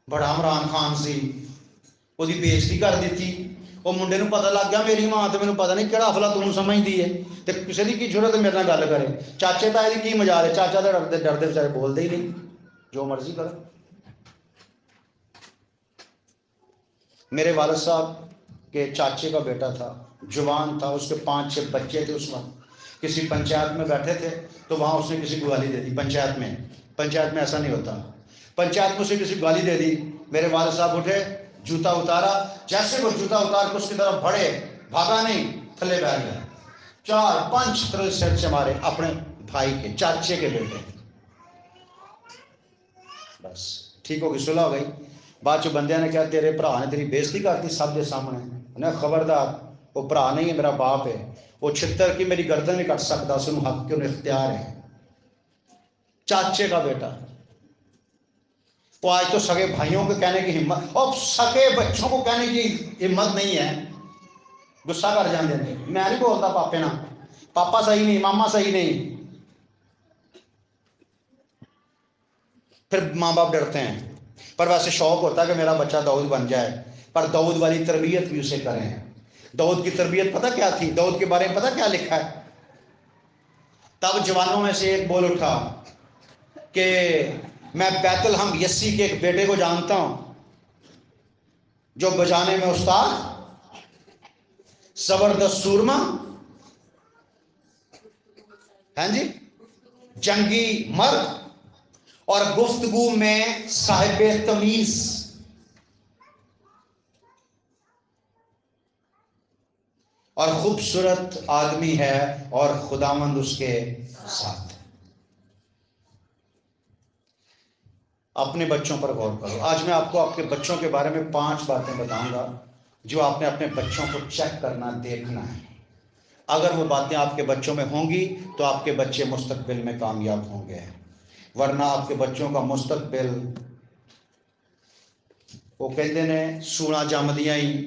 بڑا عمران خان سی، وہ بے عزتی کر دیتی. وہ منڈے نو پتہ لگ گیا میری ماں تو مینوں پتہ نہیں کہڑا افلاطون سمجھتی ہے، تو کسی کی کی ضرورت ہے میرے نال گل کرے. چاچے تائے دی کی مجال ہے، چاچا تو ڈرتے ڈرتے بیچارے بولتے ہی نہیں، جو مرضی کرو. میرے والد صاحب کے چاچے کا بیٹا تھا، جوان تھا، اس کے 5-6 بچے تھے. اس وقت کسی پنچایت میں بیٹھے تھے تو وہاں اس نے کسی کو گالی دے دی. پنچایت میں ایسا نہیں ہوتا، پنچایت میں اسے کسی کو گالی دے دی. میرے والد صاحب اٹھے، جوتا اتارا، جیسے وہ جوتا اتار کے اس کی طرف بڑھے، بھاگا نہیں، تھلے بیٹھ گیا. 4-5 طرح سر سے مارے اپنے بھائی کے، چاچے کے بیٹے. بس ٹھیک ہو گئی، صلح ہو گئی. بعد چ بندیاں نے کہا تیرے بھرا نے تیری بےزتی کرتی سب کے سامنے. انہیں خبردار، وہ بھرا نہیں ہے، میرا باپ ہے. وہ چھتر کی میری گردن نہیں کٹ سکتا، اس کو حق کیوں اختیار ہے. چاچے کا بیٹا. وہ آج تو سگے بھائیوں کو کہنے کی ہمت، اور سگے بچوں کو کہنے کی ہمت نہیں ہے. غصہ کر جاندے ہیں، میں نہیں بولتا پاپے نا، پاپا صحیح نہیں، ماما صحیح نہیں. پھر ماں باپ ڈرتے ہیں، پر ویسے شوق ہوتا ہے کہ میرا بچہ داؤد بن جائے، پر داؤد والی تربیت بھی اسے کریں. داؤد کی تربیت پتہ کیا تھی؟ داؤد کے بارے میں پتہ کیا لکھا ہے؟ تب جوانوں میں سے ایک بول اٹھا کہ میں بیت الحم یسی کے ایک بیٹے کو جانتا ہوں جو بجانے میں استاد، زبردست سورما، ہاں جی، جنگی مرد، اور گفتگو میں صاحب تمیز. اور خوبصورت آدمی ہے اور خداوند اس کے ساتھ. اپنے بچوں پر غور کرو. آج میں آپ کو آپ کے بچوں کے بارے میں 5 باتیں بتاؤں گا جو آپ نے اپنے بچوں کو چیک کرنا، دیکھنا ہے. اگر وہ باتیں آپ کے بچوں میں ہوں گی تو آپ کے بچے مستقبل میں کامیاب ہوں گے، ورنہ آپ کے بچوں کا مستقبل وہ کہتے ہیں سونا جم دیاں ہی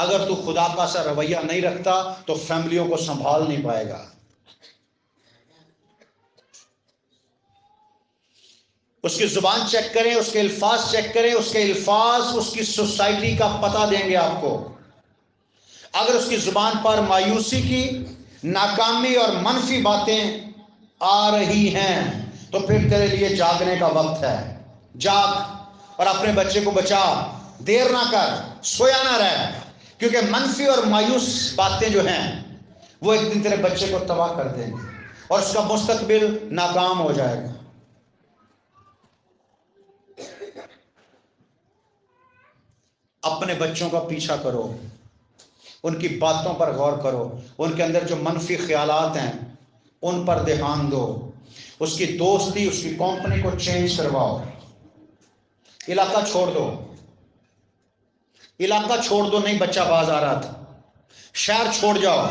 اگر تو خدا کا سا رویہ نہیں رکھتا تو فیملیوں کو سنبھال نہیں پائے گا. اس کی زبان چیک کریں، اس کے الفاظ چیک کریں. اس کے الفاظ اس کی سوسائٹی کا پتہ دیں گے آپ کو. اگر اس کی زبان پر مایوسی کی، ناکامی اور منفی باتیں آ رہی ہیں تو پھر تیرے لیے جاگنے کا وقت ہے. جاگ اور اپنے بچے کو بچا. دیر نہ کر، سویا نہ رہ، کیونکہ منفی اور مایوس باتیں جو ہیں وہ ایک دن تیرے بچے کو تباہ کر دیں گے اور اس کا مستقبل ناکام ہو جائے گا. اپنے بچوں کا پیچھا کرو، ان کی باتوں پر غور کرو. ان کے اندر جو منفی خیالات ہیں ان پر دھیان دو. اس کی دوستی، اس کی کمپنی کو چینج کرواؤ. علاقہ چھوڑ دو، علاقہ چھوڑ دو. نہیں بچہ باز آ رہا تھا، شہر چھوڑ جاؤ،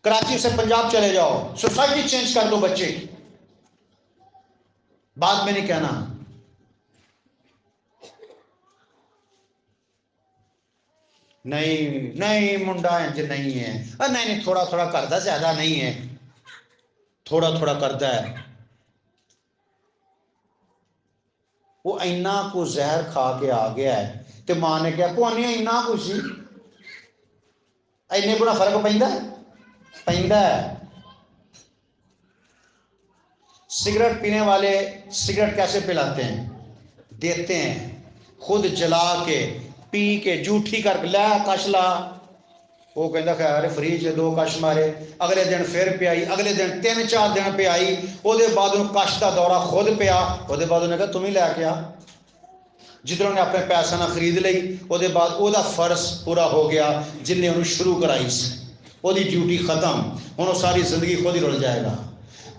کراچی سے پنجاب چلے جاؤ. سوسائٹی چینج کر دو بچے کی. بعد میں نہیں کہنا نہیں نہیں منڈا انج نہیں ہے. نہیں تھوڑا تھوڑا کرتا، زیادہ نہیں ہے، تھوڑا تھوڑا کرتا ہے. وہ اینا کو زہر کھا کے آ گیا ہے تو ماں نے کیا کوئی اینا کچھ اینے کو فرق پیندا ہے. سگریٹ پینے والے سگریٹ کیسے پلاتے ہیں؟ دیتے ہیں، خود جلا کے پی کے جھوٹھی کر لے کش لا. وہ کہتا خیر فری سے 2 کش مارے، اگلے دن پھر پیائی، اگلے دن 3-4 دن پیائی. وہ بعد کش کا دورہ خود پیا. وہ بعد انہیں کہا تم ہی لے کے آ. جدھروں نے اپنے پیسے نہ خرید لئی، وہ بعد وہ فرض پورا ہو گیا جن نے انہوں شروع کرائی سی. وہ ڈیوٹی ختم، ہوں ساری زندگی خود ہی رل جائے گا.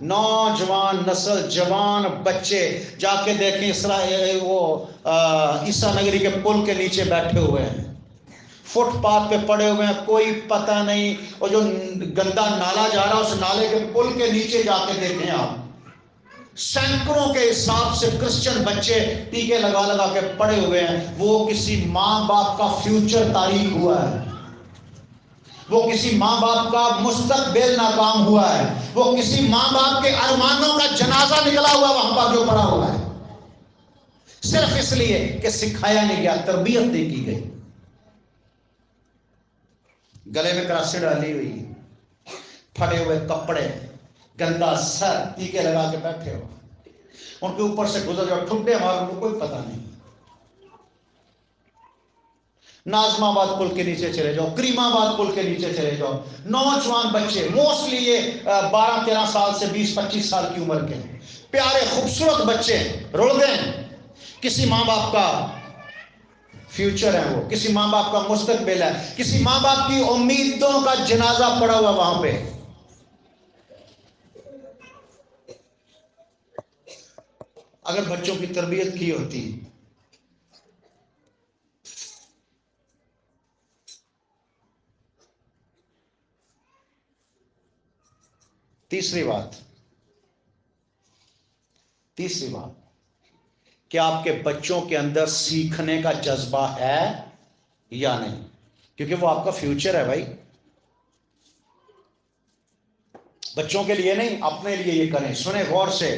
نوجوان نسل، جوان بچے جا کے دیکھیں اسرائیل وہ عیسیٰ نگری کے پل کے نیچے بیٹھے ہوئے ہیں، فٹ پاتھ پہ پڑے ہوئے ہیں، کوئی پتہ نہیں. اور جو گندا نالا جا رہا اس نالے کے پل کے نیچے جا کے دیکھیں آپ، سینکڑوں کے حساب سے کرسچن بچے ٹیکے لگا لگا کے پڑے ہوئے ہیں. وہ کسی ماں باپ کا فیوچر تاریخ ہوا ہے، وہ کسی ماں باپ کا مستقبل ناکام ہوا ہے، وہ کسی ماں باپ کے ارمانوں کا جنازہ نکلا ہوا وہاں پر جو پڑا ہوا ہے، صرف اس لیے کہ سکھایا نہیں گیا، تربیت نہیں کی گئی. گلے میں کراسیں ڈالی ہوئی، پھٹے ہوئے کپڑے، گندا سر، ٹیکے لگا کے بیٹھے ہو. ان کے اوپر سے گزر جاؤ ٹھڈے مار، ان کو کوئی پتہ نہیں. نازم آباد پل کے نیچے چلے جاؤ، کریم آباد پل کے نیچے چلے جاؤ. نوجوان بچے موسٹلی یہ 12-13 سال سے 20-25 سال کی عمر کے پیارے خوبصورت بچے رڑ گئے. کسی ماں باپ کا فیوچر ہے، وہ کسی ماں باپ کا مستقبل ہے، کسی ماں باپ کی امیدوں کا جنازہ پڑا ہوا وہاں پہ. اگر بچوں کی تربیت کی ہوتی. تیسری بات کہ آپ کے بچوں کے اندر سیکھنے کا جذبہ ہے یا نہیں، کیونکہ وہ آپ کا فیوچر ہے بھائی. بچوں کے لیے نہیں، اپنے لیے یہ کریں. سنیں غور سے،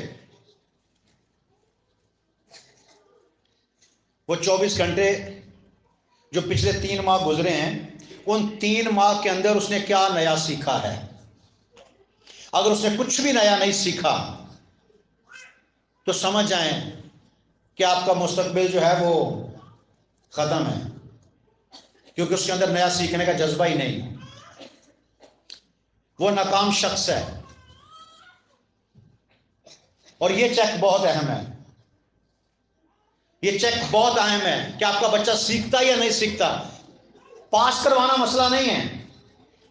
وہ 24 گھنٹے جو پچھلے 3 ماہ گزرے ہیں، ان 3 ماہ کے اندر اس نے کیا نیا سیکھا ہے؟ اگر اس نے کچھ بھی نیا نہیں سیکھا تو سمجھ جائیں کہ آپ کا مستقبل جو ہے وہ ختم ہے، کیونکہ اس کے اندر نیا سیکھنے کا جذبہ ہی نہیں. وہ ناکام شخص ہے. اور یہ چیک بہت اہم ہے، یہ چیک بہت اہم ہے کہ آپ کا بچہ سیکھتا یا نہیں سیکھتا. پاس کروانا مسئلہ نہیں ہے،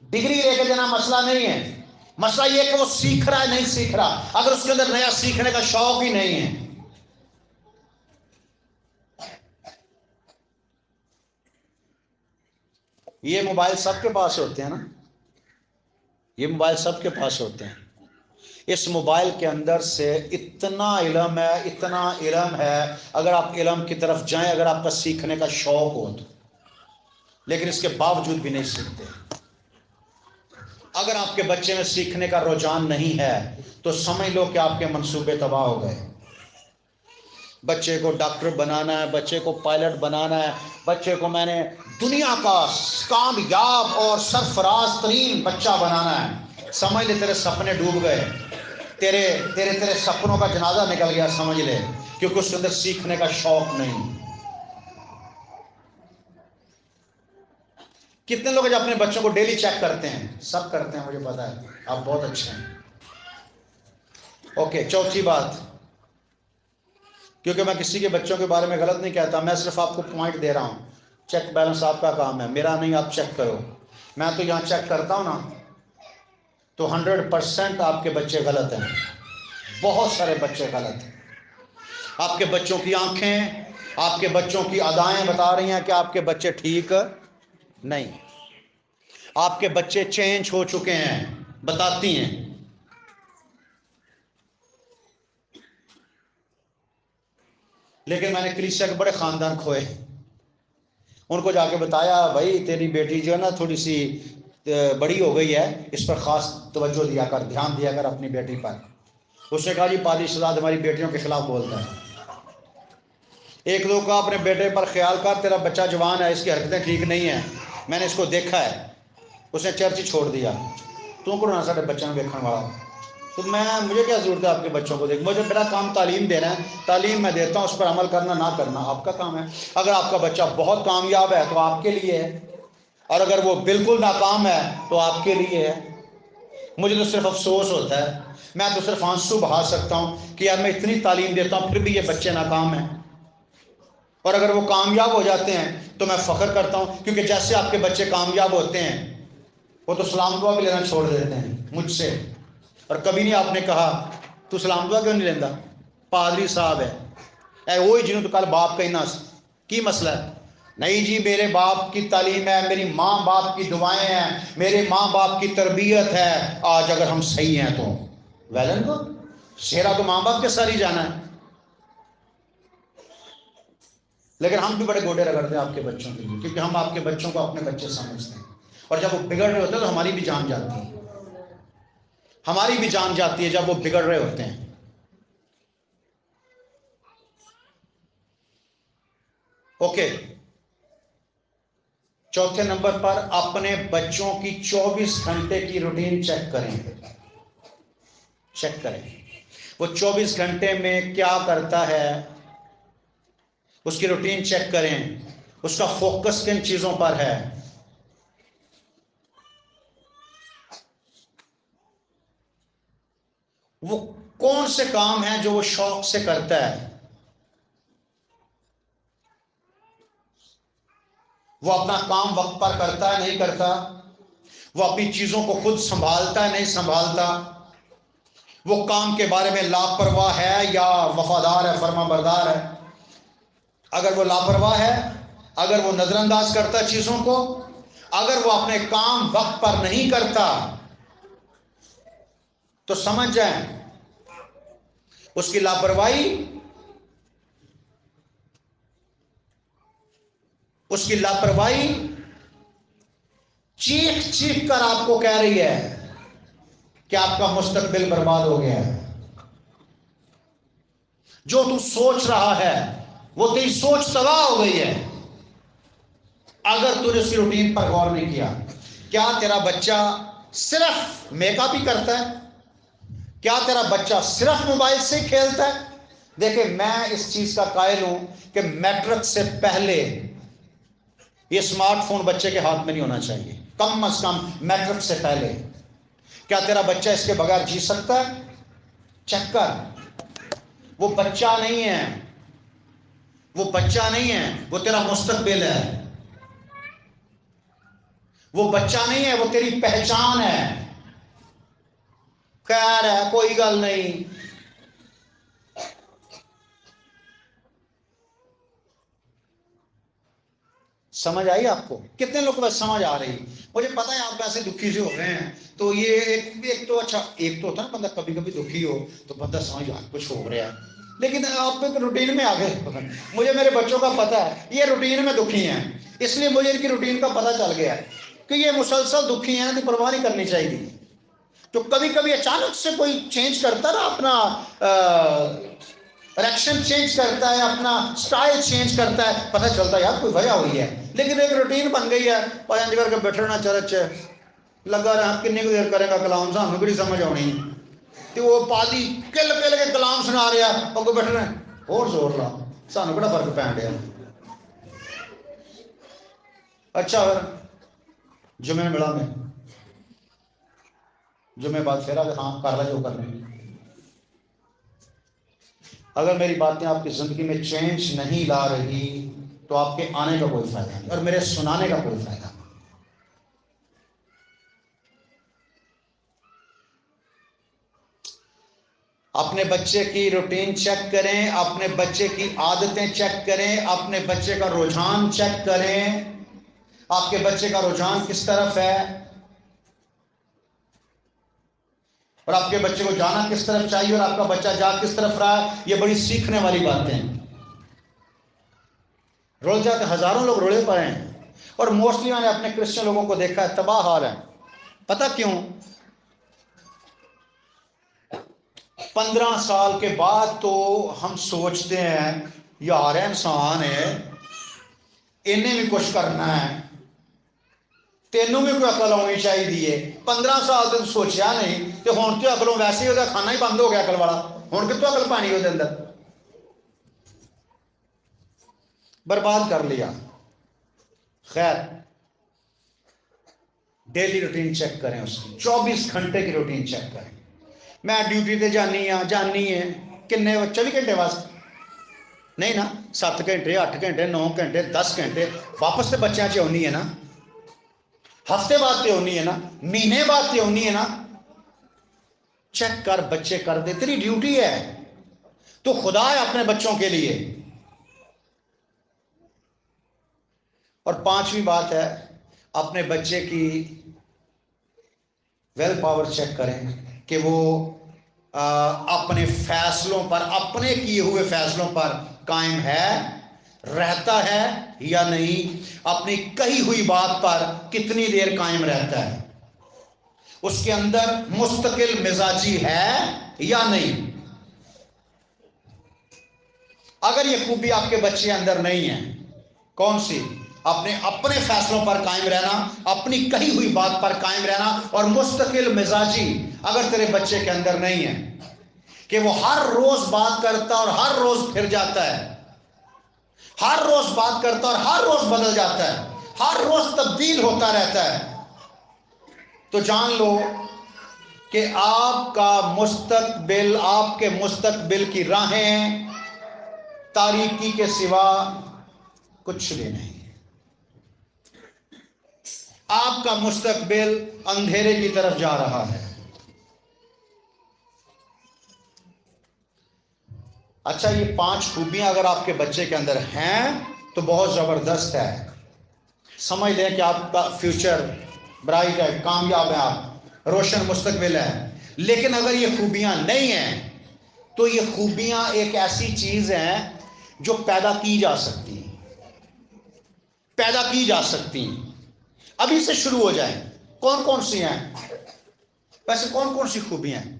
ڈگری لے کے دینا مسئلہ نہیں ہے. مسئلہ یہ کہ وہ سیکھ رہا ہے نہیں سیکھ رہا. اگر اس کے اندر نیا سیکھنے کا شوق ہی نہیں ہے. یہ موبائل سب کے پاس ہوتے ہیں نا، یہ موبائل سب کے پاس ہوتے ہیں. اس موبائل کے اندر سے اتنا علم ہے، اتنا علم ہے. اگر آپ علم کی طرف جائیں، اگر آپ کا سیکھنے کا شوق ہو تو لیکن اس کے باوجود بھی نہیں سیکھتے. اگر آپ کے بچے میں سیکھنے کا رجحان نہیں ہے تو سمجھ لو کہ آپ کے منصوبے تباہ ہو گئے. بچے کو ڈاکٹر بنانا ہے, بچے کو پائلٹ بنانا ہے, بچے کو میں نے دنیا کا کامیاب اور سرفراز ترین بچہ بنانا ہے. سمجھ لے تیرے سپنے ڈوب گئے, تیرے سپنوں کا جنازہ نکل گیا, سمجھ لے, کیونکہ اس کے اندر سیکھنے کا شوق نہیں. کتنے لوگ جو اپنے بچوں کو ڈیلی چیک کرتے ہیں؟ سب کرتے ہیں, مجھے پتا ہے, آپ بہت اچھے ہیں. اوکے, چوتھی بات, کیونکہ میں کسی کے بچوں کے بارے میں غلط نہیں کہتا, میں صرف آپ کو پوائنٹ دے رہا ہوں. چیک بیلنس آپ کا کام ہے, میرا نہیں. آپ چیک کرو, میں تو یہاں چیک کرتا ہوں نا, تو 100% آپ کے بچے غلط ہیں. بہت سارے بچے غلط ہیں. آپ کے بچوں کی آنکھیں, آپ کے بچوں کی ادائیں بتا رہی ہیں کہ آپ کے بچے ٹھیک نہیں. آپ کے بچے چینج ہو چکے ہیں, بتاتی ہیں. لیکن میں نے کلیسیا کے بڑے خاندان کھوئے, ان کو جا کے بتایا بھائی تیری بیٹی جو ہے نا تھوڑی سی بڑی ہو گئی ہے, اس پر خاص توجہ دیا کر, دھیان دیا کر اپنی بیٹی پر. اس نے کہا جی پادری شہزاد ہماری بیٹیوں کے خلاف بولتا ہے. ایک دو کا اپنے بیٹے پر خیال کر, تیرا بچہ جوان ہے, اس کی حرکتیں ٹھیک نہیں ہیں, میں نے اس کو دیکھا ہے. اس نے چرچ ہی چھوڑ دیا. تو کرو نا سارے بچوں کو دیکھنے والا, تو مجھے کیا ضرورت ہے آپ کے بچوں کو دیکھ, مجھے میرا کام تعلیم دینا ہے, تعلیم میں دیتا ہوں, اس پر عمل کرنا نہ کرنا آپ کا کام ہے. اگر آپ کا بچہ بہت کامیاب ہے تو آپ کے لیے ہے, اور اگر وہ بالکل ناکام ہے تو آپ کے لیے ہے. مجھے تو صرف افسوس ہوتا ہے, میں تو صرف آنسو بہا سکتا ہوں کہ یار میں اتنی تعلیم دیتا ہوں پھر بھی یہ بچے ناکام ہیں. اور اگر وہ کامیاب ہو جاتے ہیں تو میں فخر کرتا ہوں, کیونکہ جیسے آپ کے بچے کامیاب ہوتے ہیں وہ تو سلام دعا بھی لینا چھوڑ دیتے ہیں مجھ سے. اور کبھی نہیں آپ نے کہا تو سلام دعا کیوں نہیں لینا, پادری صاحب ہے اے وہی جنہوں تو کل باپ کہنا کی مسئلہ ہے. نہیں جی, میرے باپ کی تعلیم ہے, میری ماں باپ کی دعائیں ہیں, میرے ماں باپ کی تربیت ہے, آج اگر ہم صحیح ہیں تو ویل اینڈ گڈ, شیرا تو ماں باپ کے ساتھ ہی جانا ہے. لیکن ہم بھی بڑے گوڈے رگڑتے ہیں آپ کے بچوں کے لیے, کیونکہ ہم آپ کے بچوں کو اپنے بچے سمجھتے ہیں. اور جب وہ بگڑ رہے ہوتے ہیں تو ہماری بھی جان جاتی ہے, ہماری بھی جان جاتی ہے جب وہ بگڑ رہے ہوتے ہیں. اوکے, چوتھے نمبر پر اپنے بچوں کی 24 گھنٹے کی روٹین چیک کریں. چیک کریں وہ 24 گھنٹے میں کیا کرتا ہے, اس کی روٹین چیک کریں, اس کا فوکس کن چیزوں پر ہے. وہ کون سے کام ہیں جو وہ شوق سے کرتا ہے, وہ اپنا کام وقت پر کرتا ہے نہیں کرتا, وہ اپنی چیزوں کو خود سنبھالتا ہے نہیں سنبھالتا, وہ کام کے بارے میں لاپرواہ ہے یا وفادار ہے, فرما بردار ہے. اگر وہ لاپرواہ ہے, اگر وہ نظر انداز کرتا ہے چیزوں کو, اگر وہ اپنے کام وقت پر نہیں کرتا, تو سمجھ جائیں اس کی لاپرواہی, اس کی لاپرواہی چیخ چیخ کر آپ کو کہہ رہی ہے کہ آپ کا مستقبل برباد ہو گیا ہے. جو تو سوچ رہا ہے وہ تیری سوچ تباہ ہو گئی ہے اگر تو نے اس کی روٹین پر غور نہیں کیا. کیا تیرا بچہ صرف میک اپ ہی کرتا ہے؟ کیا تیرا بچہ صرف موبائل سے کھیلتا ہے؟ دیکھیں, میں اس چیز کا قائل ہوں کہ میٹرک سے پہلے یہ اسمارٹ فون بچے کے ہاتھ میں نہیں ہونا چاہیے, کم از کم میٹرک سے پہلے. کیا تیرا بچہ اس کے بغیر جی سکتا ہے؟ چیک کر. وہ بچہ نہیں ہے, وہ بچہ نہیں ہے, وہ تیرا مستقبل ہے. وہ بچہ نہیں ہے, وہ تیری پہچان ہے. خیر ہے, کوئی گل نہیں. سمجھ آئی آپ کو؟ کتنے لوگ کو بس سمجھ آ رہی؟ مجھے پتا ہے آپ ایسے دکھی سے ہو رہے ہیں, تو یہ ایک تو اچھا, ایک تو ہوتا ہے نا بندہ کبھی کبھی دکھی ہو تو بندہ سمجھ کچھ ہو رہا ہے, لیکن آپ ایک روٹین میں آ گئے. مجھے میرے بچوں کا پتہ ہے یہ روٹین میں دکھی ہیں, اس لیے مجھے ان کی روٹین کا پتہ چل گیا ہے کہ یہ مسلسل دکھی ہیں, تو پرواہ نہیں کرنی چاہیے. تو کبھی کبھی اچانک سے کوئی چینج کرتا نا, اپنا ریکشن چینج کرتا ہے, اپنا سٹائل چینج کرتا ہے, پتہ چلتا ہے یار کوئی وجہ ہوئی ہے. لیکن ایک روٹین بن گئی ہے, پانچ کر کے بیٹھنا چرچ لگا رہا کنی کو دیر کرے گا کلام, سانوں کہڑی سمجھ آنی. تو وہ پادی کل کل کے کلام سنا رہا, اگوں بیٹھنا اور زور لا, سانوں کہڑا فرق پین ڈیا. اچھا پھر جمعے ملا میں جمعے بعد پھر آگے ہاں کر رہا جو کرنے. اگر میری باتیں آپ کی زندگی میں چینج نہیں لا رہی تو آپ کے آنے کا کوئی فائدہ نہیں, اور میرے سنانے کا کوئی فائدہ نہیں. اپنے بچے کی روٹین چیک کریں, اپنے بچے کی عادتیں چیک کریں, اپنے بچے کا رجحان چیک کریں. آپ کے بچے کا رجحان کس طرف ہے اور آپ کے بچے کو جانا کس طرف چاہیے, اور آپ کا بچہ جا کس طرف رہا ہے. یہ بڑی سیکھنے والی باتیں ہیں. رول جاتے ہزاروں لوگ رولے پڑے ہیں, اور موسٹلی میں نے اپنے کرسچن لوگوں کو دیکھا ہے تباہ حال ہے. پتہ کیوں؟ 15 سال کے بعد تو ہم سوچتے ہیں یار انسان ہے, انہیں بھی کچھ کرنا ہے, تینوں بھی کوئی عقل ہونی چاہیے. 15 سال تک سوچیا نہیں تو ہوں تو عقلوں ویسے ہی وہ کھانا ہی بند ہو گیا عقل والا, ہوں کتوں عقل پانی وہ اندر برباد کر لیا. خیر ڈیلی روٹین چیک کریں, اس کی 24 گھنٹے کی روٹین چیک کریں. میں ڈیوٹی تے جانی ہے کنے 24 گھنٹے واسطے نہیں نا, 7 گھنٹے 8 گھنٹے 9 گھنٹے 10 گھنٹے واپس تو بچیاں چ آنی ہے نا, ہفتے بعد تو آنی ہے نا, مہینے بعد تو آنی ہے نا. چیک کر بچے کر دے, تیری ڈیوٹی ہے, تو خدا ہے اپنے بچوں کے لیے. اور 5ویں بات ہے اپنے بچے کی ویل پاور چیک کریں کہ وہ اپنے فیصلوں پر, اپنے کیے ہوئے فیصلوں پر قائم ہے, رہتا ہے یا نہیں, اپنی کہی ہوئی بات پر کتنی دیر قائم رہتا ہے, اس کے اندر مستقل مزاجی ہے یا نہیں. اگر یہ خوبی آپ کے بچے اندر نہیں ہے, کون سی؟ اپنے فیصلوں پر قائم رہنا, اپنی کہی ہوئی بات پر قائم رہنا, اور مستقل مزاجی اگر تیرے بچے کے اندر نہیں ہے کہ وہ ہر روز بات کرتا اور ہر روز پھر جاتا ہے, ہر روز بات کرتا اور ہر روز بدل جاتا ہے, ہر روز تبدیل ہوتا رہتا ہے, تو جان لو کہ آپ کا مستقبل, آپ کے مستقبل کی راہیں تاریکی کے سوا کچھ بھی نہیں. آپ کا مستقبل اندھیرے کی طرف جا رہا ہے. اچھا یہ 5 خوبیاں اگر آپ کے بچے کے اندر ہیں تو بہت زبردست ہے, سمجھ لیں کہ آپ کا فیوچر برائٹ ہے, کامیاب ہے, آپ روشن مستقبل ہے. لیکن اگر یہ خوبیاں نہیں ہیں تو یہ خوبیاں ایک ایسی چیز ہیں جو پیدا کی جا سکتی ہیں, پیدا کی جا سکتی ہیں. ابھی سے شروع ہو جائیں. کون کون سی ہیں ویسے, کون کون سی خوبیاں ہیں؟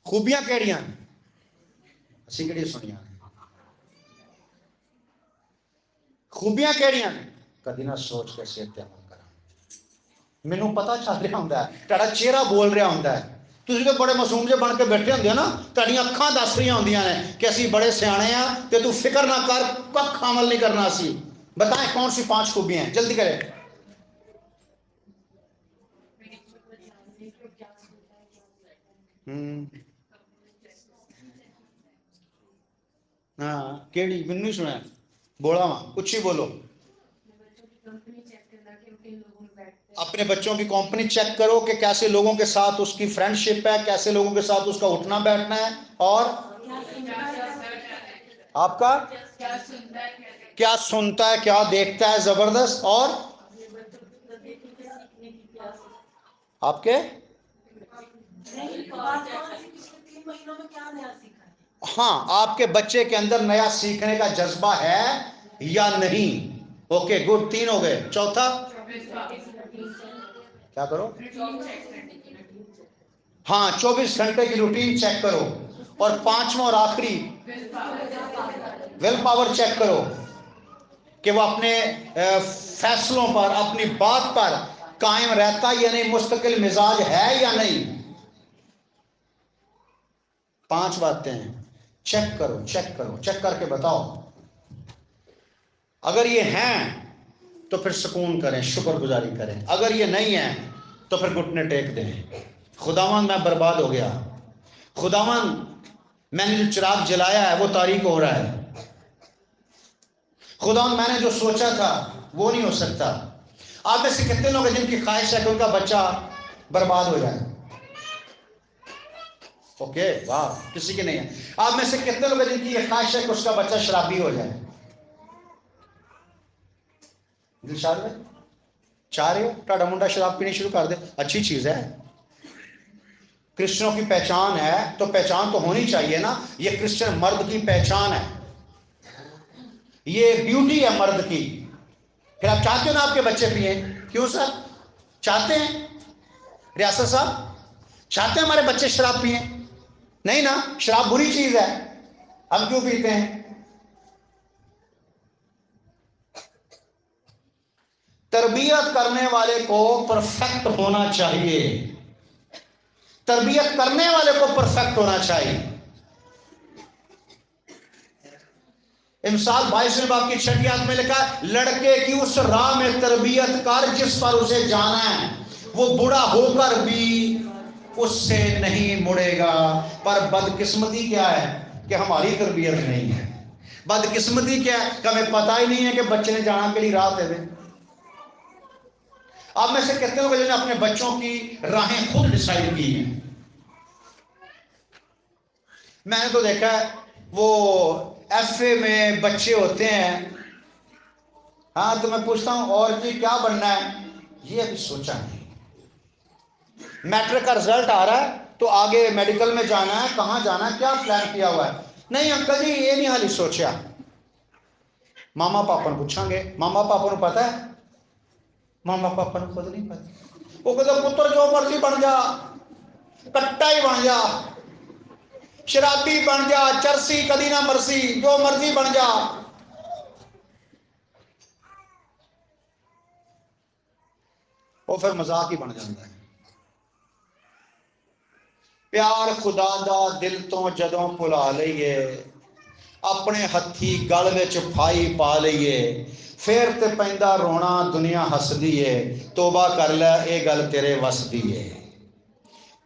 خوبیاں کیڑیاں اسی کہڑی سنیا خوبیاں کیڑیاں کدی نہ سوچ کے سر تے عمل کرا. مینوں پتا چل رہا ہوتا ہے, تیرا چہرہ بول رہا ہوتا ہے, تسی تو بڑے معصوم جے بن کے بیٹھے ہوندے ہو نا, تہاڈیاں اکھاں دس رہی ہوندیاں نے کہ اسی بڑے سیانے ہاں تے تو فکر نہ کر, کھ عمل نہیں کرنا. اسی بتائیں کون سی 5 خوبیاں ہیں, جلدی کریں. ہاں کیڑی مینوں نہیں سنیا, بولا وا اچھی بولو. اپنے بچوں کی کمپنی چیک کرو کہ کیسے لوگوں کے ساتھ اس کی فرینڈ شپ ہے, کیسے لوگوں کے ساتھ اس کا اٹھنا بیٹھنا ہے, اور آپ کا کیا سنتا ہے، کیا دیکھتا ہے، زبردست. اور آپ کے ہاں آپ کے بچے کے اندر نیا سیکھنے کا جذبہ ہے یا نہیں؟ اوکے گڈ، 3 ہو گئے. چوتھا کیا کرو؟ ہاں 24 گھنٹے کی روٹین چیک کرو. اور 5واں اور آخری ول پاور چیک کرو کہ وہ اپنے فیصلوں پر، اپنی بات پر قائم رہتا یا نہیں، مستقل مزاج ہے یا نہیں. 5 باتیں ہیں. چیک کرو، چیک کرو، چیک کر کے بتاؤ. اگر یہ ہیں تو پھر سکون کریں، شکر گزاری کریں. اگر یہ نہیں ہیں تو پھر گھٹنے ٹیک دیں. خداوند میں برباد ہو گیا، خداوند میں نے جو چراغ جلایا ہے وہ تاریک ہو رہا ہے، خداوند میں نے جو سوچا تھا وہ نہیں ہو سکتا. آپ میں سے کتنے لوگ ہیں جن کی خواہش ہے کہ ان کا بچہ برباد ہو جائے؟ اوکے واہ، کسی کی نہیں ہے. آپ میں سے کتنے لوگ ہیں جن کی یہ خواہش ہے کہ اس کا بچہ شرابی ہو جائے؟ دلشاد میں چاہ رہے ہو ٹاڈا منڈا شراب پینی شروع کر دے؟ اچھی چیز ہے، کرسچنوں کی پہچان ہے تو پہچان تو ہونی چاہیے نا. یہ کرسچن مرد کی پہچان ہے، یہ بیوٹی ہے مرد کی. پھر آپ چاہتے ہو نا آپ کے بچے پئیں؟ کیوں سر چاہتے ہیں؟ ریاست صاحب چاہتے ہیں ہمارے بچے شراب پئیں؟ نہیں نا، شراب بری چیز ہے، ہم کیوں پیتے ہیں؟ تربیت کرنے والے کو پرفیکٹ ہونا چاہیے، تربیت کرنے والے کو پرفیکٹ ہونا چاہیے. امثال 22 باب کی 6 آیت میں لکھا ہے لڑکے کی اس راہ میں تربیت کر جس پر اسے جانا ہے، وہ بوڑھا ہو کر بھی اس سے نہیں مڑے گا. پر بدقسمتی کیا ہے کہ ہماری تربیت نہیں ہے. بدقسمتی کیا ہے کہ ہمیں پتہ ہی نہیں ہے کہ بچے نے جانا کے لیے راہ دے دیں. آپ میں سے کتنے لوگ جنہوں نے اپنے بچوں کی راہیں خود ڈیسائیڈ کی ہیں؟ میں نے تو دیکھا ہے وہ ایف اے میں بچے ہوتے ہیں، ہاں تو میں پوچھتا ہوں اور جی کیا بننا ہے؟ یہ ابھی سوچا نہیں. میٹرک کا رزلٹ آ رہا ہے تو آگے میڈیکل میں جانا ہے، کہاں جانا ہے، کیا پلان کیا ہوا ہے؟ نہیں انکل جی یہ نہیں حالی سوچا. ماما پاپا نے پوچھیں گے، ماما پاپا کو پتا ہے؟ ماما پاپا نے خود نہیں پتا. وہ کہتے پتر جو مرضی بن جا، کٹا ہی بن جا، شرابی بن جا، چرسی کدی نہ مرسی، جو مرضی بن جا. وہ پھر مذاق ہی بن جاتا ہے. پیار خدا دا دل تو جدوں بھلا لئیے، اپنے ہتھی گل وچ پھائی پا لئیے، پھر تے پیندا رونا دنیا ہسدی ہے، توبہ کر لے اے گل تیرے وسدی ہے.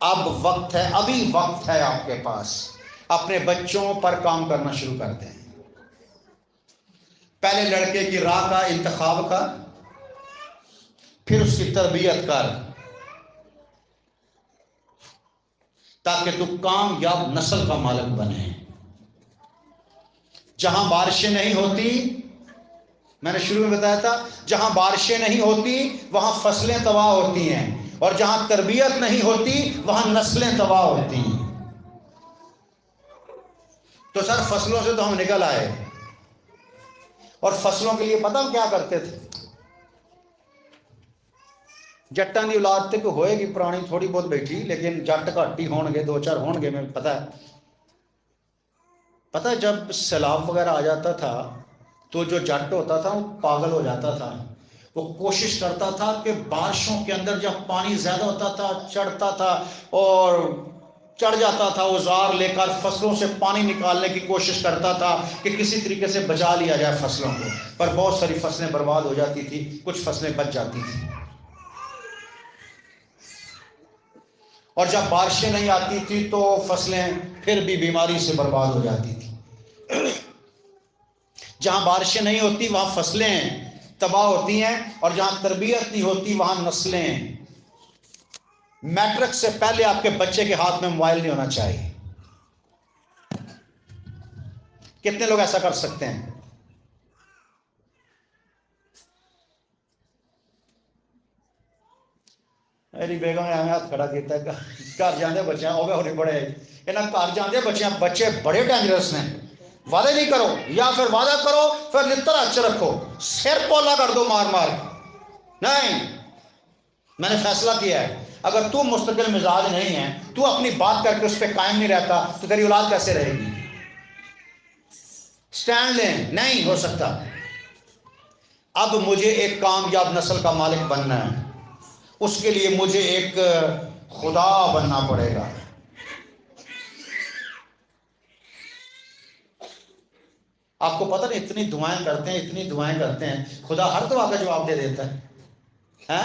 اب وقت ہے، ابھی وقت ہے آپ کے پاس، اپنے بچوں پر کام کرنا شروع کر دیں. پہلے لڑکے کی راہ کا انتخاب کر، پھر اس کی تربیت کر، تاکہ تو کامیاب نسل کا مالک بنے. جہاں بارشیں نہیں ہوتی، میں نے شروع میں بتایا تھا جہاں بارشیں نہیں ہوتی وہاں فصلیں تباہ ہوتی ہیں، اور جہاں تربیت نہیں ہوتی وہاں نسلیں تباہ ہوتی ہیں. تو سر فصلوں سے تو ہم نکل آئے، اور فصلوں کے لیے پتہ ہم کیا کرتے تھے؟ جٹاں دی اولاد تے کوئی ہوئے گی پرانی تھوڑی بہت بیٹھی، لیکن جٹ گھٹ ہی ہون گے، 2-4 ہون گے، میں پتہ ہے. پتہ ہے جب سیلاب وغیرہ آ جاتا تھا تو جو جٹ ہوتا تھا وہ پاگل ہو جاتا تھا. وہ کوشش کرتا تھا کہ بارشوں کے اندر جب پانی زیادہ ہوتا تھا چڑھتا تھا اور چڑھ جاتا تھا، اوزار لے کر فصلوں سے پانی نکالنے کی کوشش کرتا تھا کہ کسی طریقے سے بچا لیا جائے فصلوں کو. پر بہت ساری فصلیں برباد ہو جاتی تھی، کچھ فصلیں بچ جاتی تھی. اور جب بارشیں نہیں آتی تھی تو فصلیں پھر بھی بیماری سے برباد ہو جاتی تھی. جہاں بارشیں نہیں ہوتی وہاں فصلیں تباہ ہوتی ہیں، اور جہاں تربیت نہیں ہوتی وہاں نسلیں. میٹرک سے پہلے آپ کے بچے کے ہاتھ میں موبائل نہیں ہونا چاہیے. کتنے لوگ ایسا کر سکتے ہیں؟ میری بیگم نے ہمیں ہاتھ کھڑا کیتا ہے گھر جاندے بچے وہ ہو نہیں بڑے انہاں گھر جاندے بچے بڑے ڈینجرس نے وعدے نہیں کرو یا پھر وعدہ کرو پھر لتر اچ رکھو سر پولا کر دو مار مار نہیں میں نے فیصلہ کیا ہے اگر تو مستقل مزاج نہیں ہے تو اپنی بات کر کے اس پہ قائم نہیں رہتا تو تیری اولاد کیسے رہے گی سٹینڈ لیں نہیں ہو سکتا اب مجھے ایک کامیاب نسل کا مالک بننا ہے اس کے لیے مجھے ایک خدا بننا پڑے گا آپ کو پتہ نہیں اتنی دعائیں کرتے ہیں خدا ہر دعا کا جواب دے دیتا ہے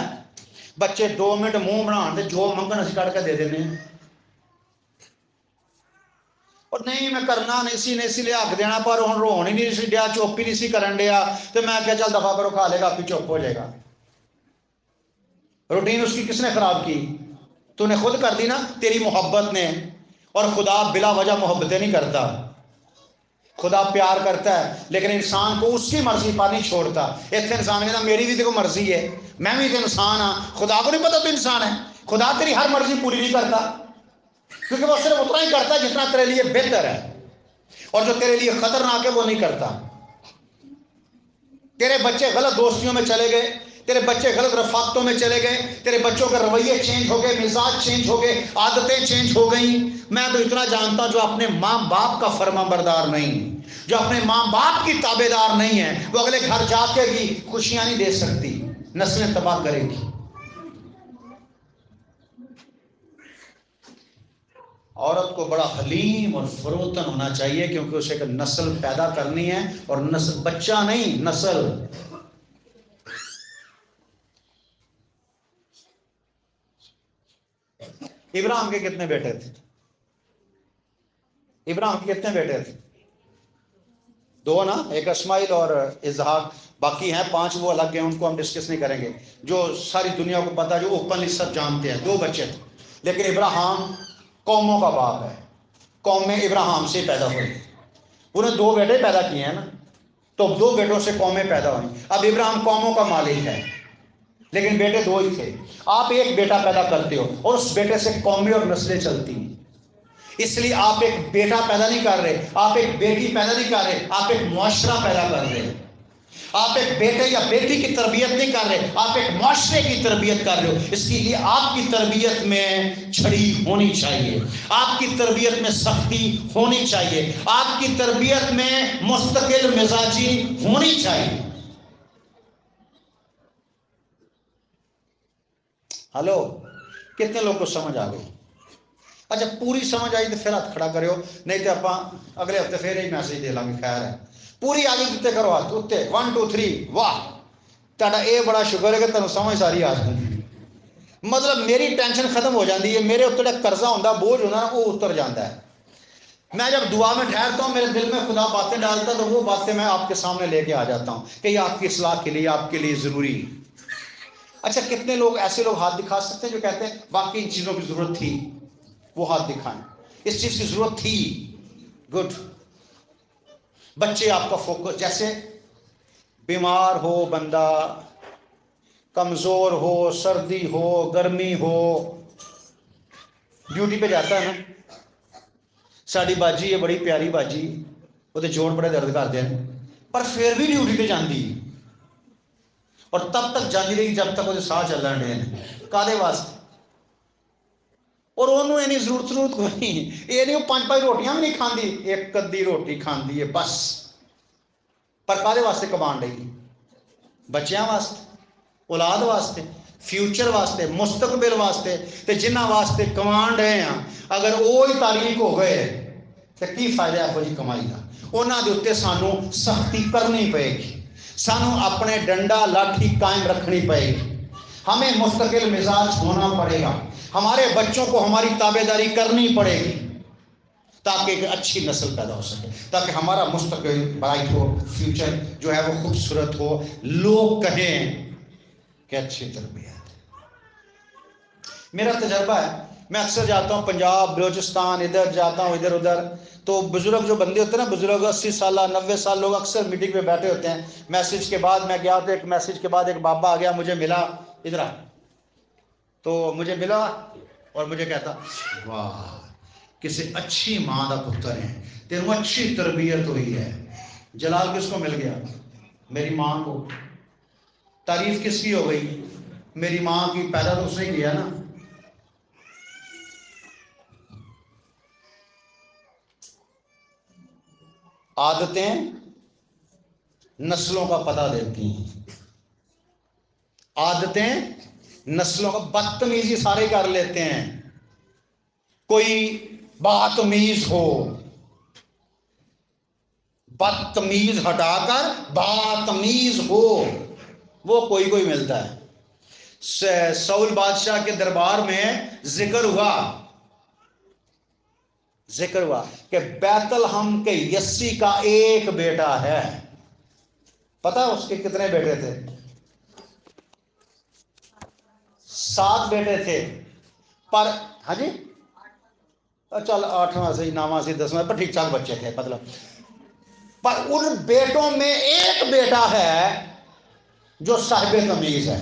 بچے 2 منٹ منہ بنا دے جو منگن اسی کٹ کے دے دینے اور نہیں میں کرنا نہیں سی نے اسی لیے حق دینا پر ہوں رون ہی نہیں سی دیا چپ ہی نہیں سی کرن دیا تو میں کیا چل دفعہ کرو کھا لے گا آپ ہی چپ ہو جائے گا روٹین اس کی کس نے خراب کی تو نے خود کر دی نا تیری محبت نے اور خدا بلا وجہ محبتیں نہیں کرتا خدا پیار کرتا ہے لیکن انسان کو اس کی مرضی پر نہیں چھوڑتا اتنے انسان کہتا میری بھی دیکھو مرضی ہے میں بھی تو انسان ہاں خدا کو نہیں پتا تو انسان ہے خدا تیری ہر مرضی پوری نہیں کرتا کیونکہ وہ صرف اتنا ہی کرتا ہے جتنا تیرے لیے بہتر ہے اور جو تیرے لیے خطرناک ہے وہ نہیں کرتا تیرے بچے غلط دوستیوں میں چلے گئے تیرے بچے غلط رفاقتوں میں چلے گئے تیرے بچوں کے رویے چینج ہو گئے مزاج چینج ہو گئے عادتیں چینج ہو گئیں میں تو اتنا جانتا جو اپنے ماں باپ کا فرما بردار نہیں جو اپنے ماں باپ کی تابع دار نہیں ہے وہ اگلے گھر جا کے بھی خوشیاں نہیں دے سکتی نسلیں تباہ کرے گی عورت کو بڑا حلیم اور فروتن ہونا چاہیے کیونکہ اسے ایک نسل پیدا کرنی ہے اور نسل بچہ نہیں نسل ابراہیم کے کتنے بیٹے تھے ابراہیم کے کتنے بیٹے تھے 2 نا ایک اسماعیل اور اسحاق باقی ہیں 5 وہ الگ ہیں ان کو ہم ڈسکس نہیں کریں گے جو ساری دنیا کو پتا جو اوپنلی سب جانتے ہیں 2 بچے تھے لیکن ابراہیم قوموں کا باپ ہے قوم میں ابراہیم سے پیدا ہوئی انہیں 2 بیٹے پیدا کیے ہیں نا تو 2 بیٹوں سے قومیں پیدا ہوئی اب ابراہیم قوموں کا مالک ہے لیکن بیٹے 2 ہی تھے آپ ایک بیٹا پیدا کرتے ہو اور اس بیٹے سے قومیں اور نسلیں چلتی ہیں اس لیے آپ ایک بیٹا پیدا نہیں کر رہے آپ ایک بیٹی پیدا نہیں کر رہے آپ ایک معاشرہ پیدا کر رہے ہیں آپ ایک بیٹے یا بیٹی کی تربیت نہیں کر رہے آپ ایک معاشرے کی تربیت کر رہے ہو اس کے لیے آپ کی تربیت میں چھڑی ہونی چاہیے آپ کی تربیت میں سختی ہونی چاہیے آپ کی تربیت میں مستقل مزاجی ہونی چاہیے ہلو کتنے لوگ کو سمجھ آ گئی اچھا پوری سمجھ آئی تو پھر ہاتھ کھڑا کرو نہیں تو آپ اگلے ہفتے پھر ہی میسج دے لیں گے خیر ہے پوری آگے کتنے کرو ہاتھ اتنے 1 2 3 واہ تہاڈا یہ بڑا شکر ہے کہ تمہیں سمجھ ساری آ جاتی مطلب میری ٹینشن ختم ہو جاتی ہے میرے اتنے جڑا قرضہ ہوتا بوجھ ہوتا نا وہ اتر جاتا ہے میں جب دعا میں ٹھہرتا ہوں میرے دل میں خدا باتیں ڈالتا تو وہ باتیں میں آپ کے سامنے لے کے آ جاتا ہوں کہ یہ آپ کی اصلاح کے لیے آپ کے لیے ضروری اچھا کتنے لوگ ایسے لوگ ہاتھ دکھا سکتے ہیں جو کہتے ہیں واقعی ان چیزوں کی ضرورت تھی وہ ہاتھ دکھائیں اس چیز کی ضرورت تھی گڈ بچے آپ کا فوکس جیسے بیمار ہو بندہ کمزور ہو سردی ہو گرمی ہو ڈیوٹی پہ جاتا ہے نا ساری باجی ہے بڑی پیاری باجی وہ جوڑ بڑے درد کرتے ہیں پر پھر بھی ڈیوٹی پہ جاندی اور تب تک جاندی رہی جب تک وہ ساہ چل رہے ہیں کالے واسطے اور انہوں اینی ضرورت کوئی نہیں یہ نہیں وہ 5 روٹیاں بھی نہیں کھاندی ایک کدی روٹی کھاندی ہے بس پر کالے واسطے کمان رہی بچیاں واسطے اولاد واسطے فیوچر واسطے مستقبل واسطے تے جنہ واسطے کمان رہے ہیں اگر وہی تاریخ ہو گئے تو کی فائدہ ہے وہ جی کمائی کا انہاں دے اوتے سانو سختی کرنی پئے گی سانو اپنے ڈنڈا لاٹھی قائم رکھنی پئے گی ہمیں مستقل مزاج ہونا پڑے گا ہمارے بچوں کو ہماری تابع داری کرنی پڑے گی تاکہ ایک اچھی نسل پیدا ہو سکے تاکہ ہمارا مستقبل برائٹ ہو فیوچر جو ہے وہ خوبصورت ہو لوگ کہیں کہ اچھی تربیت میرا تجربہ ہے میں اکثر جاتا ہوں پنجاب بلوچستان ادھر جاتا ہوں ادھر ادھر تو بزرگ جو بندے ہوتے ہیں نا بزرگ 80 سالہ 90 سال لوگ اکثر میٹنگ پہ بیٹھے ہوتے ہیں میسج کے بعد میں گیا تو ایک میسج کے بعد ایک بابا آ گیا مجھے ملا ادھر تو مجھے ملا اور مجھے کہتا واہ کسی اچھی ماں کا پتر ہے، تینوں اچھی تربیت ہوئی ہے۔ جلال کس کو مل گیا؟ میری ماں کو۔ تعریف کس کی ہو گئی؟ میری ماں کی۔ پیدا تو اس نے کیا نا۔ عادتیں نسلوں کا پتہ دیتی ہیں، عادتیں نسلوں کا۔ بدتمیزی سارے کر لیتے ہیں، کوئی باتمیز ہو، بدتمیز ہٹا کر باتمیز ہو، وہ کوئی ملتا ہے۔ سول بادشاہ کے دربار میں ذکر ہوا کہ بیت الحم کے یسی کا ایک بیٹا ہے۔ پتا اس کے کتنے بیٹے تھے؟ 7 بیٹے تھے، پر ہاں جی چل 8واں سے 9واں سے 10واں پر ٹھیک ٹھاک بچے تھے مطلب۔ پر ان بیٹوں میں ایک بیٹا ہے جو صاحب تمیز ہے۔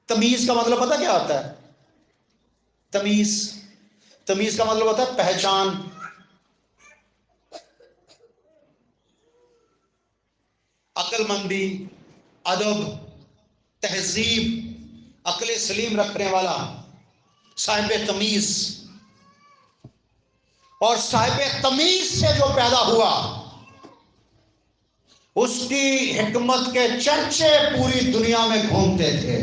تمیز کا مطلب پتہ کیا ہوتا ہے؟ تمیز کا مطلب ہوتا ہے پہچان۔ عقل مندی، ادب، تہذیب، عقل سلیم رکھنے والا، صاحب تمیز۔ اور صاحب تمیز سے جو پیدا ہوا اس کی حکمت کے چرچے پوری دنیا میں گھومتے تھے۔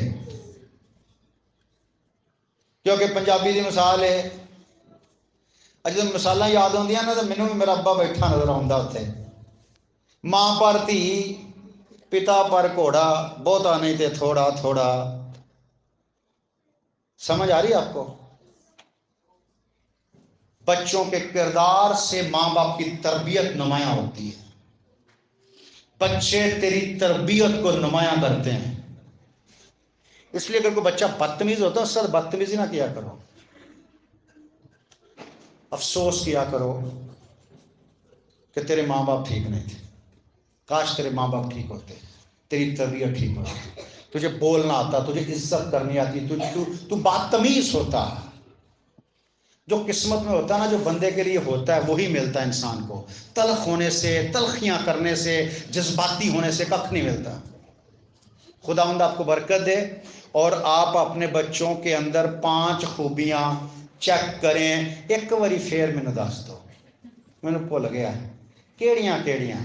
کیونکہ پنجابی دی مثال ہے، جب مثالاں یاد ہوندیاں نا تو مینوں بھی میرا ابا بیٹھا نظر آਉਂدا اتنے۔ ماں پر دھی، پتا پر گھوڑا، بہتا نہیں تے تھوڑا تھوڑا۔ سمجھ آ رہی ہے آپ کو؟ بچوں کے کردار سے ماں باپ کی تربیت نمایاں ہوتی ہے۔ بچے تیری تربیت کو نمایاں کرتے ہیں۔ اس لیے اگر کوئی بچہ بدتمیز ہوتا ہے اس سے بدتمیزی نہ کیا کرو، افسوس کیا کرو کہ تیرے ماں باپ ٹھیک نہیں تھے، کاش تیرے ماں باپ ٹھیک ہوتے، تیری تربیت ٹھیک ہوتی، تجھے بولنا آتا، تجھے عزت کرنی آتی، تو بدتمیز ہوتا۔ جو قسمت میں ہوتا ہے نا، جو بندے کے لیے ہوتا ہے وہی ملتا ہے انسان کو۔ تلخ ہونے سے، تلخیاں کرنے سے، جذباتی ہونے سے کخ نہیں ملتا۔ خداوند آپ کو برکت دے، اور آپ اپنے بچوں کے اندر 5 خوبیاں چیک کریں۔ ایک باری پھر مینوں دس دو، مینوں بھول گیا کیڑیاں کیڑیاں؟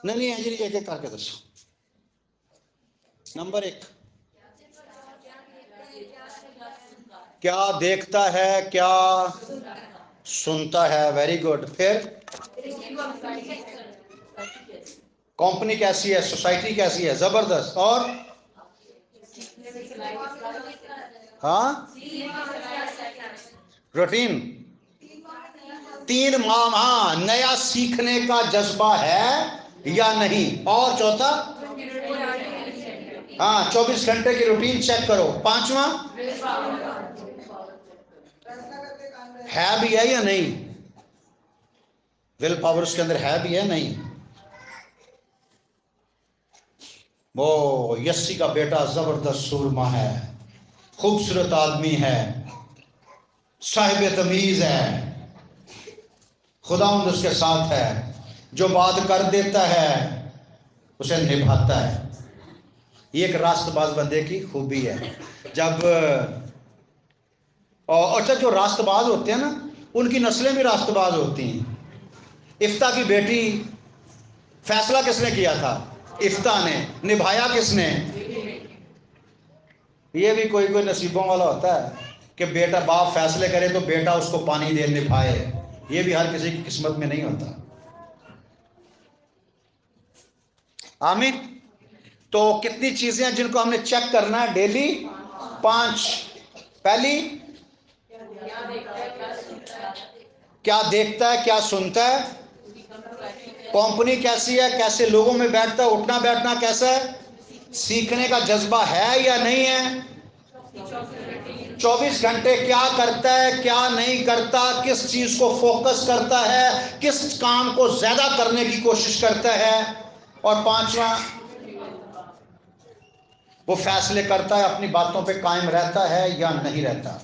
نہیں ایک ایک کر کے دسو۔ نمبر 1، کیا دیکھتا ہے، کیا سنتا ہے؟ Very good. پھر کمپنی کیسی ہے، سوسائٹی کیسی ہے؟ زبردست۔ اور ہاں روٹین 3 ماہ، ہاں نیا سیکھنے کا جذبہ ہے یا نہیں؟ اور چوتھا ہاں 24 گھنٹے کی روٹین چیک کرو۔ 5واں ہے بھی ہے یا نہیں؟ ول پاور اس کے اندر ہے بھی ہے نہیں؟ وہ یسی کا بیٹا زبردست سورما ہے، خوبصورت آدمی ہے، صاحب تمیز ہے، خداوند اس کے ساتھ ہے، جو بات کر دیتا ہے اسے نبھاتا ہے۔ یہ ایک راست باز بندے کی خوبی ہے۔ جب اچھا جو راست باز ہوتے ہیں نا ان کی نسلیں بھی راست باز ہوتی ہیں۔ افتہ کی بیٹی، فیصلہ کس نے کیا تھا؟ افتہ نے۔ نبھایا کس نے؟ یہ بھی کوئی نصیبوں والا ہوتا ہے کہ بیٹا باپ فیصلے کرے تو بیٹا اس کو پانی دے نبھائے۔ یہ بھی ہر کسی کی قسمت میں نہیں ہوتا۔ آمین۔ تو کتنی چیزیں ہیں جن کو ہم نے چیک کرنا ہے ڈیلی؟ 5۔ پہلی، کیا دیکھتا ہے، کیا سنتا ہے؟ کمپنی کیسی ہے، کیسے لوگوں میں بیٹھتا ہے، اٹھنا بیٹھنا کیسا ہے؟ سیکھنے کا جذبہ ہے یا نہیں ہے؟ 24 گھنٹے کیا کرتا ہے، کیا نہیں کرتا، کس چیز کو فوکس کرتا ہے، کس کام کو زیادہ کرنے کی کوشش کرتا ہے، اور پانچواں وہ فیصلے کرتا ہے اپنی باتوں پہ قائم رہتا ہے یا نہیں رہتا۔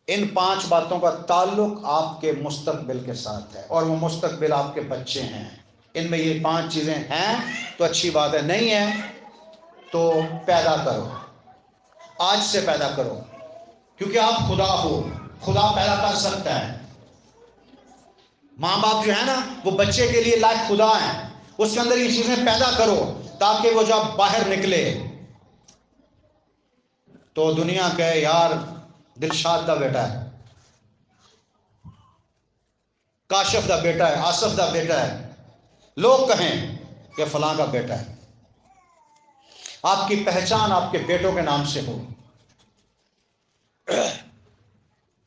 ان 5 باتوں کا تعلق آپ کے مستقبل کے ساتھ ہے، اور وہ مستقبل آپ کے بچے ہیں۔ ان میں یہ 5 چیزیں ہیں تو اچھی بات ہے، نہیں ہے تو پیدا کرو، آج سے پیدا کرو، کیونکہ آپ خدا ہو، خدا پیدا کر سکتا ہے۔ ماں باپ جو ہے نا وہ بچے کے لیے لائق خدا ہیں، اس کے اندر یہ چیزیں پیدا کرو تاکہ وہ جب باہر نکلے تو دنیا کہے یار دلشاد دا بیٹا ہے، کاشف دا بیٹا ہے، آصف دا بیٹا ہے، لوگ کہیں کہ فلاں کا بیٹا ہے۔ آپ کی پہچان آپ کے بیٹوں کے نام سے ہو۔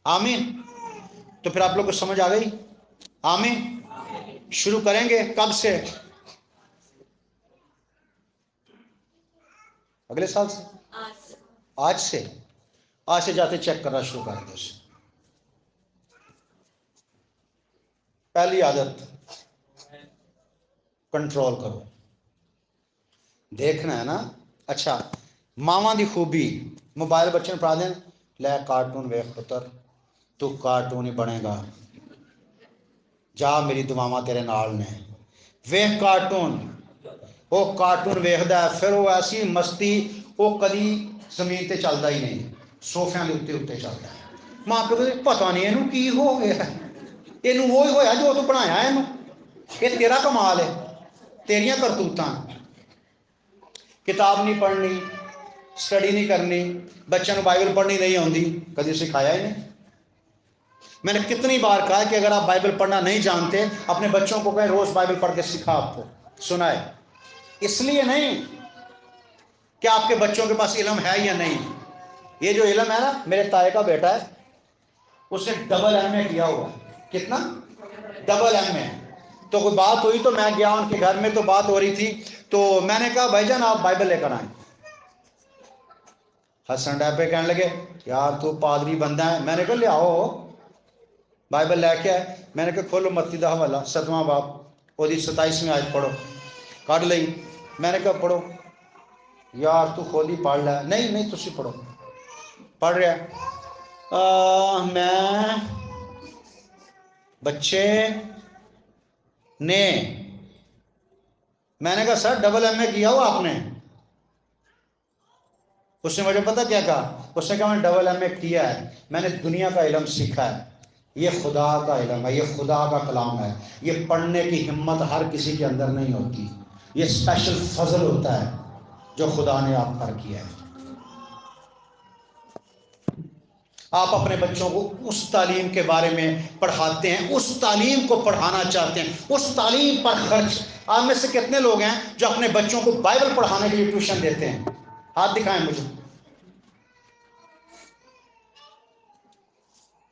آمین۔ تو پھر آپ لوگ کو سمجھ آ گئی؟ آمین۔ شروع کریں گے کب سے؟ اگلے سال سے؟ آج سے؟ آج سے جاتے چیک کرنا شروع کر دیں۔ پہلی عادت کنٹرول کرو۔ دیکھنا ہے نا، اچھا ماواں دی خوبی، موبائل بچے نے پڑھا دیں، لے کارٹون ویخ پتر، تو کارٹون ہی بنے گا، جا میری دعاواں تیرے نال نے، ویخ کارٹون۔ وہ کارٹون ویخدا ہے، پھر وہ ایسی مستی، وہ کدی زمین تے چلتا ہی نہیں، سوفیاں دے اتنے اتنے چلتا ہے۔ ماں پیو کہتے پتہ نہیں اینوں کی ہو گیا، اینوں وہی ہویا جو تو بنایا اینوں، یہ تیرا کمال ہے، تیریاں کرتوتاں۔ کتاب نہیں پڑھنی، سٹڈی نہیں کرنی، بچوں کو بائبل پڑھنی نہیں آتی، کدی سکھایا ہی نہیں۔ میں نے کتنی بار کہا کہ اگر آپ بائبل پڑھنا نہیں جانتے اپنے بچوں کو کہیں روز بائبل پڑھ کے سکھا، آپ کو سنائے، اس لیے نہیں کہ آپ کے بچوں کے پاس علم ہے یا نہیں۔ یہ جو علم ہے نا، میرے تائے کا بیٹا ہے، اس نے ڈبل ایم اے کیا ہوا۔ کتنا؟ ڈبل ایم اے۔ تو کوئی بات ہوئی تو میں گیا ان کے گھر میں، تو بات ہو رہی تھی، تو میں نے کہا بھائی جان آپ بائبل لے کر آئیں۔ ہسن ڈے پہ کہنے لگے یار تو پادری بندہ ہے۔ میں نے کہا لے آؤ بائبل لے کے آئے۔ میں نے کہا کھولو متی دا حوالہ 7واں باب، وہ 27ویں آیت پڑھو، کٹ لئی۔ میں نے کہا پڑھو یار تو خود ہی پڑھ لے۔ نہیں نہیں تسی پڑھو۔ پڑھ رہا میں بچے نے، میں نے کہا سر ڈبل ایم اے کیا ہو آپ نے؟ اس نے مجھے پتا کیا کہا؟ اس نے کہا میں ڈبل ایم اے کیا ہے، میں نے دنیا کا علم سیکھا ہے، یہ خدا کا علم ہے، یہ خدا کا کلام ہے، یہ پڑھنے کی ہمت ہر کسی کے اندر نہیں ہوتی، یہ اسپیشل فضل ہوتا ہے جو خدا نے آپ پر کیا ہے۔ آپ اپنے بچوں کو اس تعلیم کے بارے میں پڑھاتے ہیں، اس تعلیم کو پڑھانا چاہتے ہیں، اس تعلیم پر خرچ۔ آپ میں سے کتنے لوگ ہیں جو اپنے بچوں کو بائبل پڑھانے کے لیے ٹیوشن دیتے ہیں؟ ہاتھ دکھائیں مجھے۔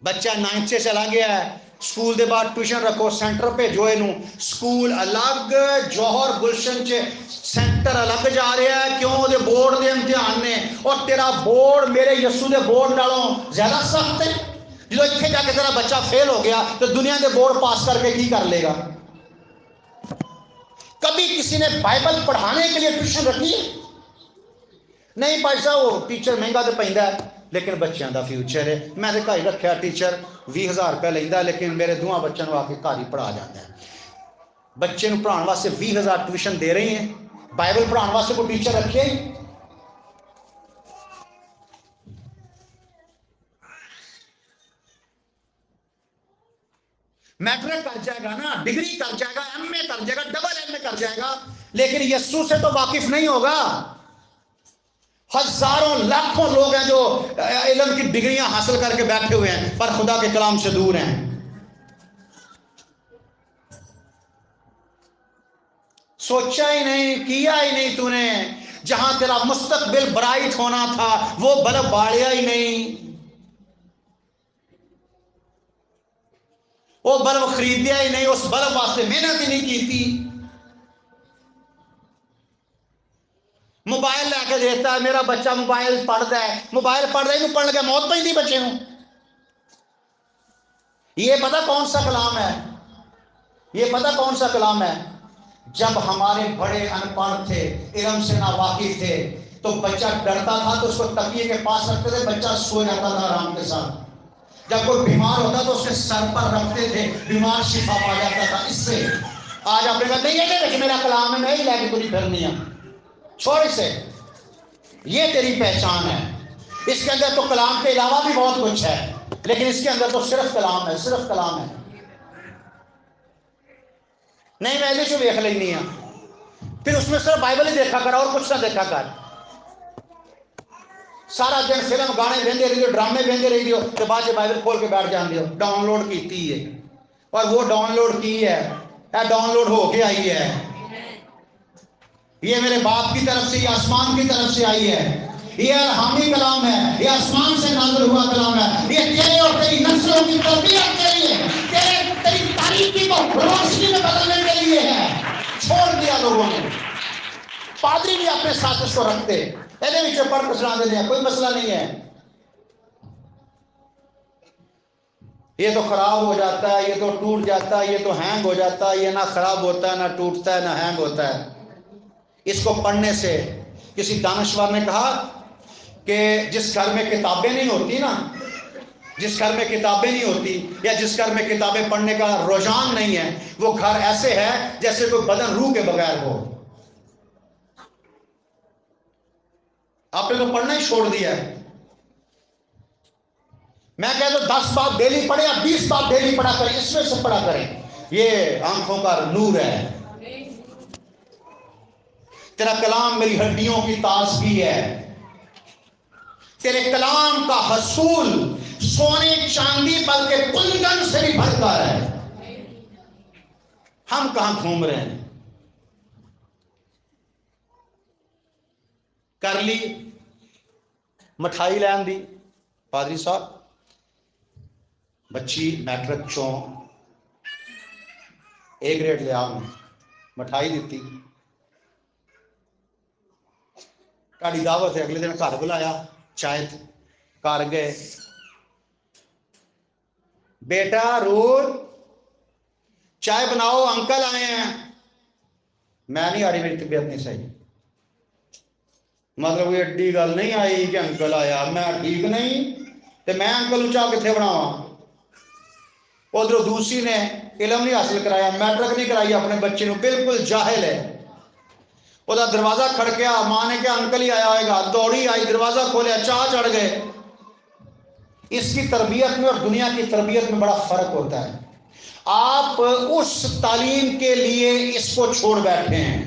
بچہ 9 سے چلا گیا ہے، سکول دے بعد ٹیوشن رکھو، سینٹر پہ جو ہے سکول الگ، جوہر گلشن چ سینٹر الگ جا رہا ہے، کیوں؟ دے بورڈ دے امتحان نے، اور تیرا بورڈ میرے یسو دے بورڈ نالوں زیادہ سخت ہے۔ جب اتنے جا کے تیرا بچہ فیل ہو گیا تو دنیا کے بورڈ پاس کر کے کی کر لے گا؟ کبھی کسی نے بائبل پڑھانے کے لیے ٹیوشن رکھی؟ نہیں بھائی صاحب وہ ٹیچر مہنگا تو پہنتا ہے لیکن بچوں کا فیوچر ہے۔ میں نے گھر رکھا ٹیچر 20,000 روپیہ لینا لیکن میرے دونوں بچوں کو آ کے گھر ہی پڑھا جاتا ہے۔ بچے کو پڑھانے واسطے 20,000 ٹیوشن دے رہی ہیں، بائبل پڑھانے واسطے کوئی ٹیچر رکھے؟ میٹرک کر جائے گا نا، ڈگری کر جائے گا، ایم اے کر جائے گا، ڈبل ایم اے کر جائے گا، لیکن یسوع سے تو واقف نہیں ہوگا۔ ہزاروں لاکھوں لوگ ہیں جو علم کی ڈگریاں حاصل کر کے بیٹھے ہوئے ہیں پر خدا کے کلام سے دور ہیں۔ سوچا ہی نہیں، کیا ہی نہیں تو نے، جہاں تیرا مستقبل برائٹ ہونا تھا وہ بلب باڑیا ہی نہیں، وہ بلب خریدیا ہی نہیں، اس بلب واسطے محنت ہی نہیں کی تھی۔ موبائل لے کے دیتا ہے، میرا بچہ موبائل پڑھتا ہے، موبائل پڑھ رہے پڑھ لگا موت پہ بچے ہوں. یہ پتہ کون سا کلام ہے؟ یہ پتہ کون سا کلام ہے؟ جب ہمارے بڑے ان پڑھ تھے، علم سے ناواقف تھے، تو بچہ ڈرتا تھا تو اس کو تکیے کے پاس رکھتے تھے، بچہ سو جاتا تھا آرام کے ساتھ. جب کوئی بیمار ہوتا تو اس کے سر پر رکھتے تھے، بیمار شفا پا جاتا تھا اس سے. آج آپ نے کہا نہیں یہ میرا کلام ہے، میں ہی لے کے تجھے پھرنی ہے، چھوڑ اسے، یہ تیری پہچان ہے. اس کے اندر تو کلام کے علاوہ بھی بہت کچھ ہے، لیکن اس کے اندر تو صرف کلام ہے، صرف کلام ہے. نہیں میں جو دیکھ لینی ہے، پھر اس میں صرف بائبل ہی دیکھا کر اور کچھ نہ دیکھا کر. سارا دن فلم گانے وہدے رہی ہو، ڈرامے وہدے رہی ہو، تو بعد بائبل کھول کے بیٹھ جان ہو، ڈاؤن لوڈ کیتی ہے، اور وہ ڈاؤن لوڈ کی ہے، ڈاؤن لوڈ ہو کے آئی ہے. یہ میرے باپ کی طرف سے، یہ آسمان کی طرف سے آئی ہے، یہ الہامی کلام ہے، یہ آسمان سے نازل ہوا کلام ہے. یہ تیرے اور تیری نسلوں کی تربیت کے لیے، تیری تاریکی کو روشنی میں بدلنے کے لیے ہے. چھوڑ دیا لوگوں نے. پادری بھی اپنے ساتھ اس کو رکھتے، پڑھ کے سنا دیتے ہیں، کوئی مسئلہ نہیں ہے. یہ تو خراب ہو جاتا ہے، یہ تو ٹوٹ جاتا ہے، یہ تو ہینگ ہو جاتا ہے. یہ نہ خراب ہوتا ہے، نہ ٹوٹتا ہے، نہ ہینگ ہوتا ہے. اس کو پڑھنے سے، کسی دانشور نے کہا کہ جس گھر میں کتابیں نہیں ہوتی نا، جس گھر میں کتابیں نہیں ہوتی، یا جس گھر میں کتابیں پڑھنے کا رجحان نہیں ہے، وہ گھر ایسے ہے جیسے کوئی بدن روح کے بغیر ہو. آپ نے تو پڑھنا ہی چھوڑ دیا ہے. میں کہتا ہوں 10 باب ڈیلی پڑھے یا 20 باب ڈیلی پڑھا کریں، اس میں سے پڑھا کریں. یہ آنکھوں کا نور ہے. تیرا کلام میری ہڈیوں کی تازگی ہے. تیرے کلام کا حصول سونے چاندی بلکہ کندن سے بھی بھرتا ہے. ہم کہاں گھوم رہے ہیں؟ کر لی مٹھائی لین دی، پادری صاحب بچی میٹرک چوں ایک ریٹ لیا، مٹھائی دیتی، تاری دعوت ہے، اگلے دن گھر بلایا، چائے گھر گئے. بیٹا روز چائے بناؤ، انکل آئے ہیں. میں نہیں آ رہی، میری طبیعت نہیں صحیح. مطلب کوئی ایڈی گل نہیں آئی کہ انکل آیا، میں ٹھیک نہیں تو میں انکل چاہ کتنے بناواں. ادھر دوسری نے علم نہیں حاصل کرایا، میٹرک نہیں کرائی اپنے بچے کو، بالکل جاہل ہے. وہ دروازہ کھڑکیا، ماں نے کہا انکل ہی آیا ہوئے گا، دوڑی آئی، دروازہ کھولیا، چاہ چڑھ گئے. اس کی تربیت میں اور دنیا کی تربیت میں بڑا فرق ہوتا ہے. آپ اس تعلیم کے لیے اس کو چھوڑ بیٹھے ہیں،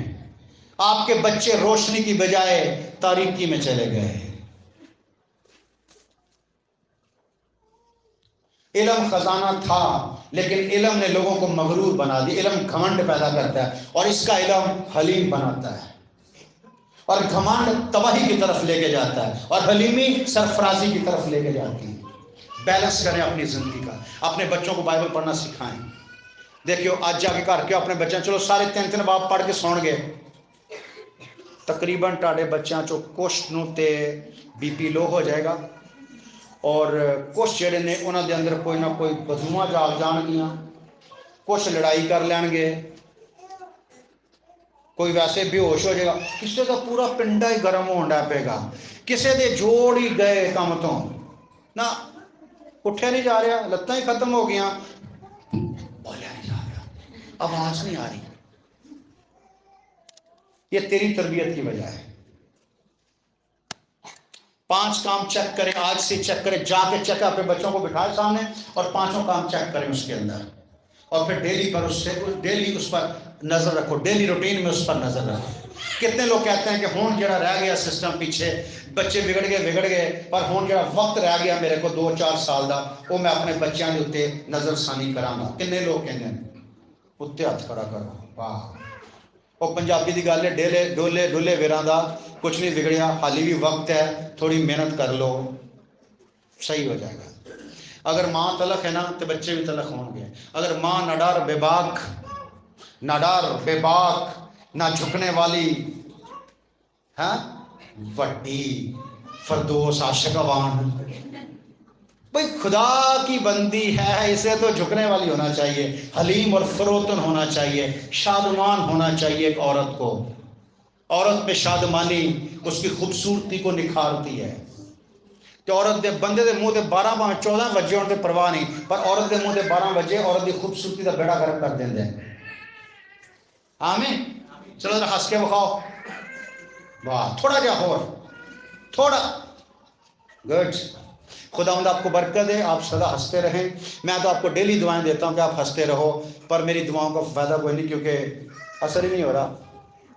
آپ کے بچے روشنی کی بجائے تاریکی میں چلے گئے. علم خزانہ تھا، لیکن علم نے لوگوں کو مغرور بنا دی. علم گھمنڈ پیدا کرتا ہے، اور اس کا علم حلیم بناتا ہے. اور گھمنڈ تباہی کی طرف لے کے جاتا ہے، اور حلیمی سرفرازی کی طرف لے کے جاتی ہے. بیلنس کریں اپنی زندگی کا. اپنے بچوں کو بائبل پڑھنا سکھائیں. دیکھو آج جا کے گھر کے اپنے بچوں، چلو سارے 3 باب پڑھ کے سون گے، تقریباً ٹاڑے بچوں چو کچھ نو تے بی پی لو ہو جائے گا، اور کچھ جڑے نے انہوں دے اندر کوئی نہ کوئی بدوواں جاگ جان گیاں، کچھ لڑائی کر لین گے، کوئی ویسے بے ہوش ہو جائے گا. کسی کا پورا پنڈا ہی گرم ہوندا پے گا، کسی دے جوڑ ہی گئے کم تو نہ اٹھے نہیں جا رہا، لتاں ہی ختم ہو گیا، بولیا نہیں جا رہا، آواز نہیں آ رہی. یہ تیری تربیت کی وجہ ہے. 5 کام چیک کریں، آج سے چیک کریں، جا کے چیک اپنے بچوں کو بٹھائے سامنے اور 5 کام چیک کریں اس کے اندر، اور پھر ڈیلی پر ڈیلی اس پر نظر رکھو، ڈیلی روٹین میں اس پر نظر رکھو. کتنے لوگ کہتے ہیں کہ ہون جڑا رہ گیا سسٹم پیچھے، بچے بگڑ گئے، پر ہون جڑا وقت رہ گیا میرے کو 2-4 سال دا، وہ میں اپنے بچیاں دے اوتے نظر ثانی کراں گا. کتنے لوگ کہتے ہیں؟ اتنے ہاتھ کھڑا کرو. واہ، وہ پنجابی دی گل ہے، ڈولے ڈولے ویراں دا کچھ نہیں بگڑیا، حالی بھی وقت ہے، تھوڑی محنت کر لو، صحیح ہو جائے گا. اگر ماں تلخ ہے نا تو بچے بھی تلخ ہوں گے. اگر ماں نڈار بے باک نہ جھکنے والی ہاں وڈی فردوس عاشقوان. بھئی خدا کی بندی ہے، اسے تو جھکنے والی ہونا چاہیے، حلیم اور فروتن ہونا چاہیے، شادمان ہونا چاہیے. ایک عورت کو، عورت میں شادمانی اس کی خوبصورتی کو نکھارتی ہے. کہ عورت دے بندے دے منہ دے 12 باں 14 بجے ہونے تے پرواہ نہیں، پر عورت دے منہ دے 12 بجے عورت دی خوبصورتی دا بیڑا گرک کر دیندے ہیں. آمین. چلو ذرا ہنس کے بخاؤ. واہ، تھوڑا جا اور، تھوڑا. گڈ. خداوند آپ کو برکت دے، آپ سدا ہنستے رہیں. میں تو آپ کو ڈیلی دعائیں دیتا ہوں کہ آپ ہنستے رہو، پر میری دعاؤں کا فائدہ کوئی نہیں، کیونکہ اثر ہی نہیں ہو رہا.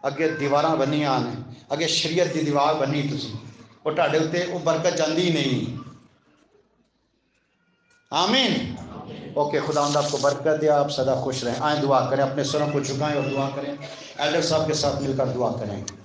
اگے دیواراں بنی آنے، اگے شریعت دی دیوار بنی تسی، وہ ٹاڈے اتنے وہ برکت جاندی ہی نہیں. آمین. اوکے، خداوند آپ کو برکت دے، آپ سدا خوش رہیں. آئیں دعا کریں، اپنے سروں کو جھکائیں اور دعا کریں. ایلڈر صاحب کے ساتھ مل کر دعا کریں.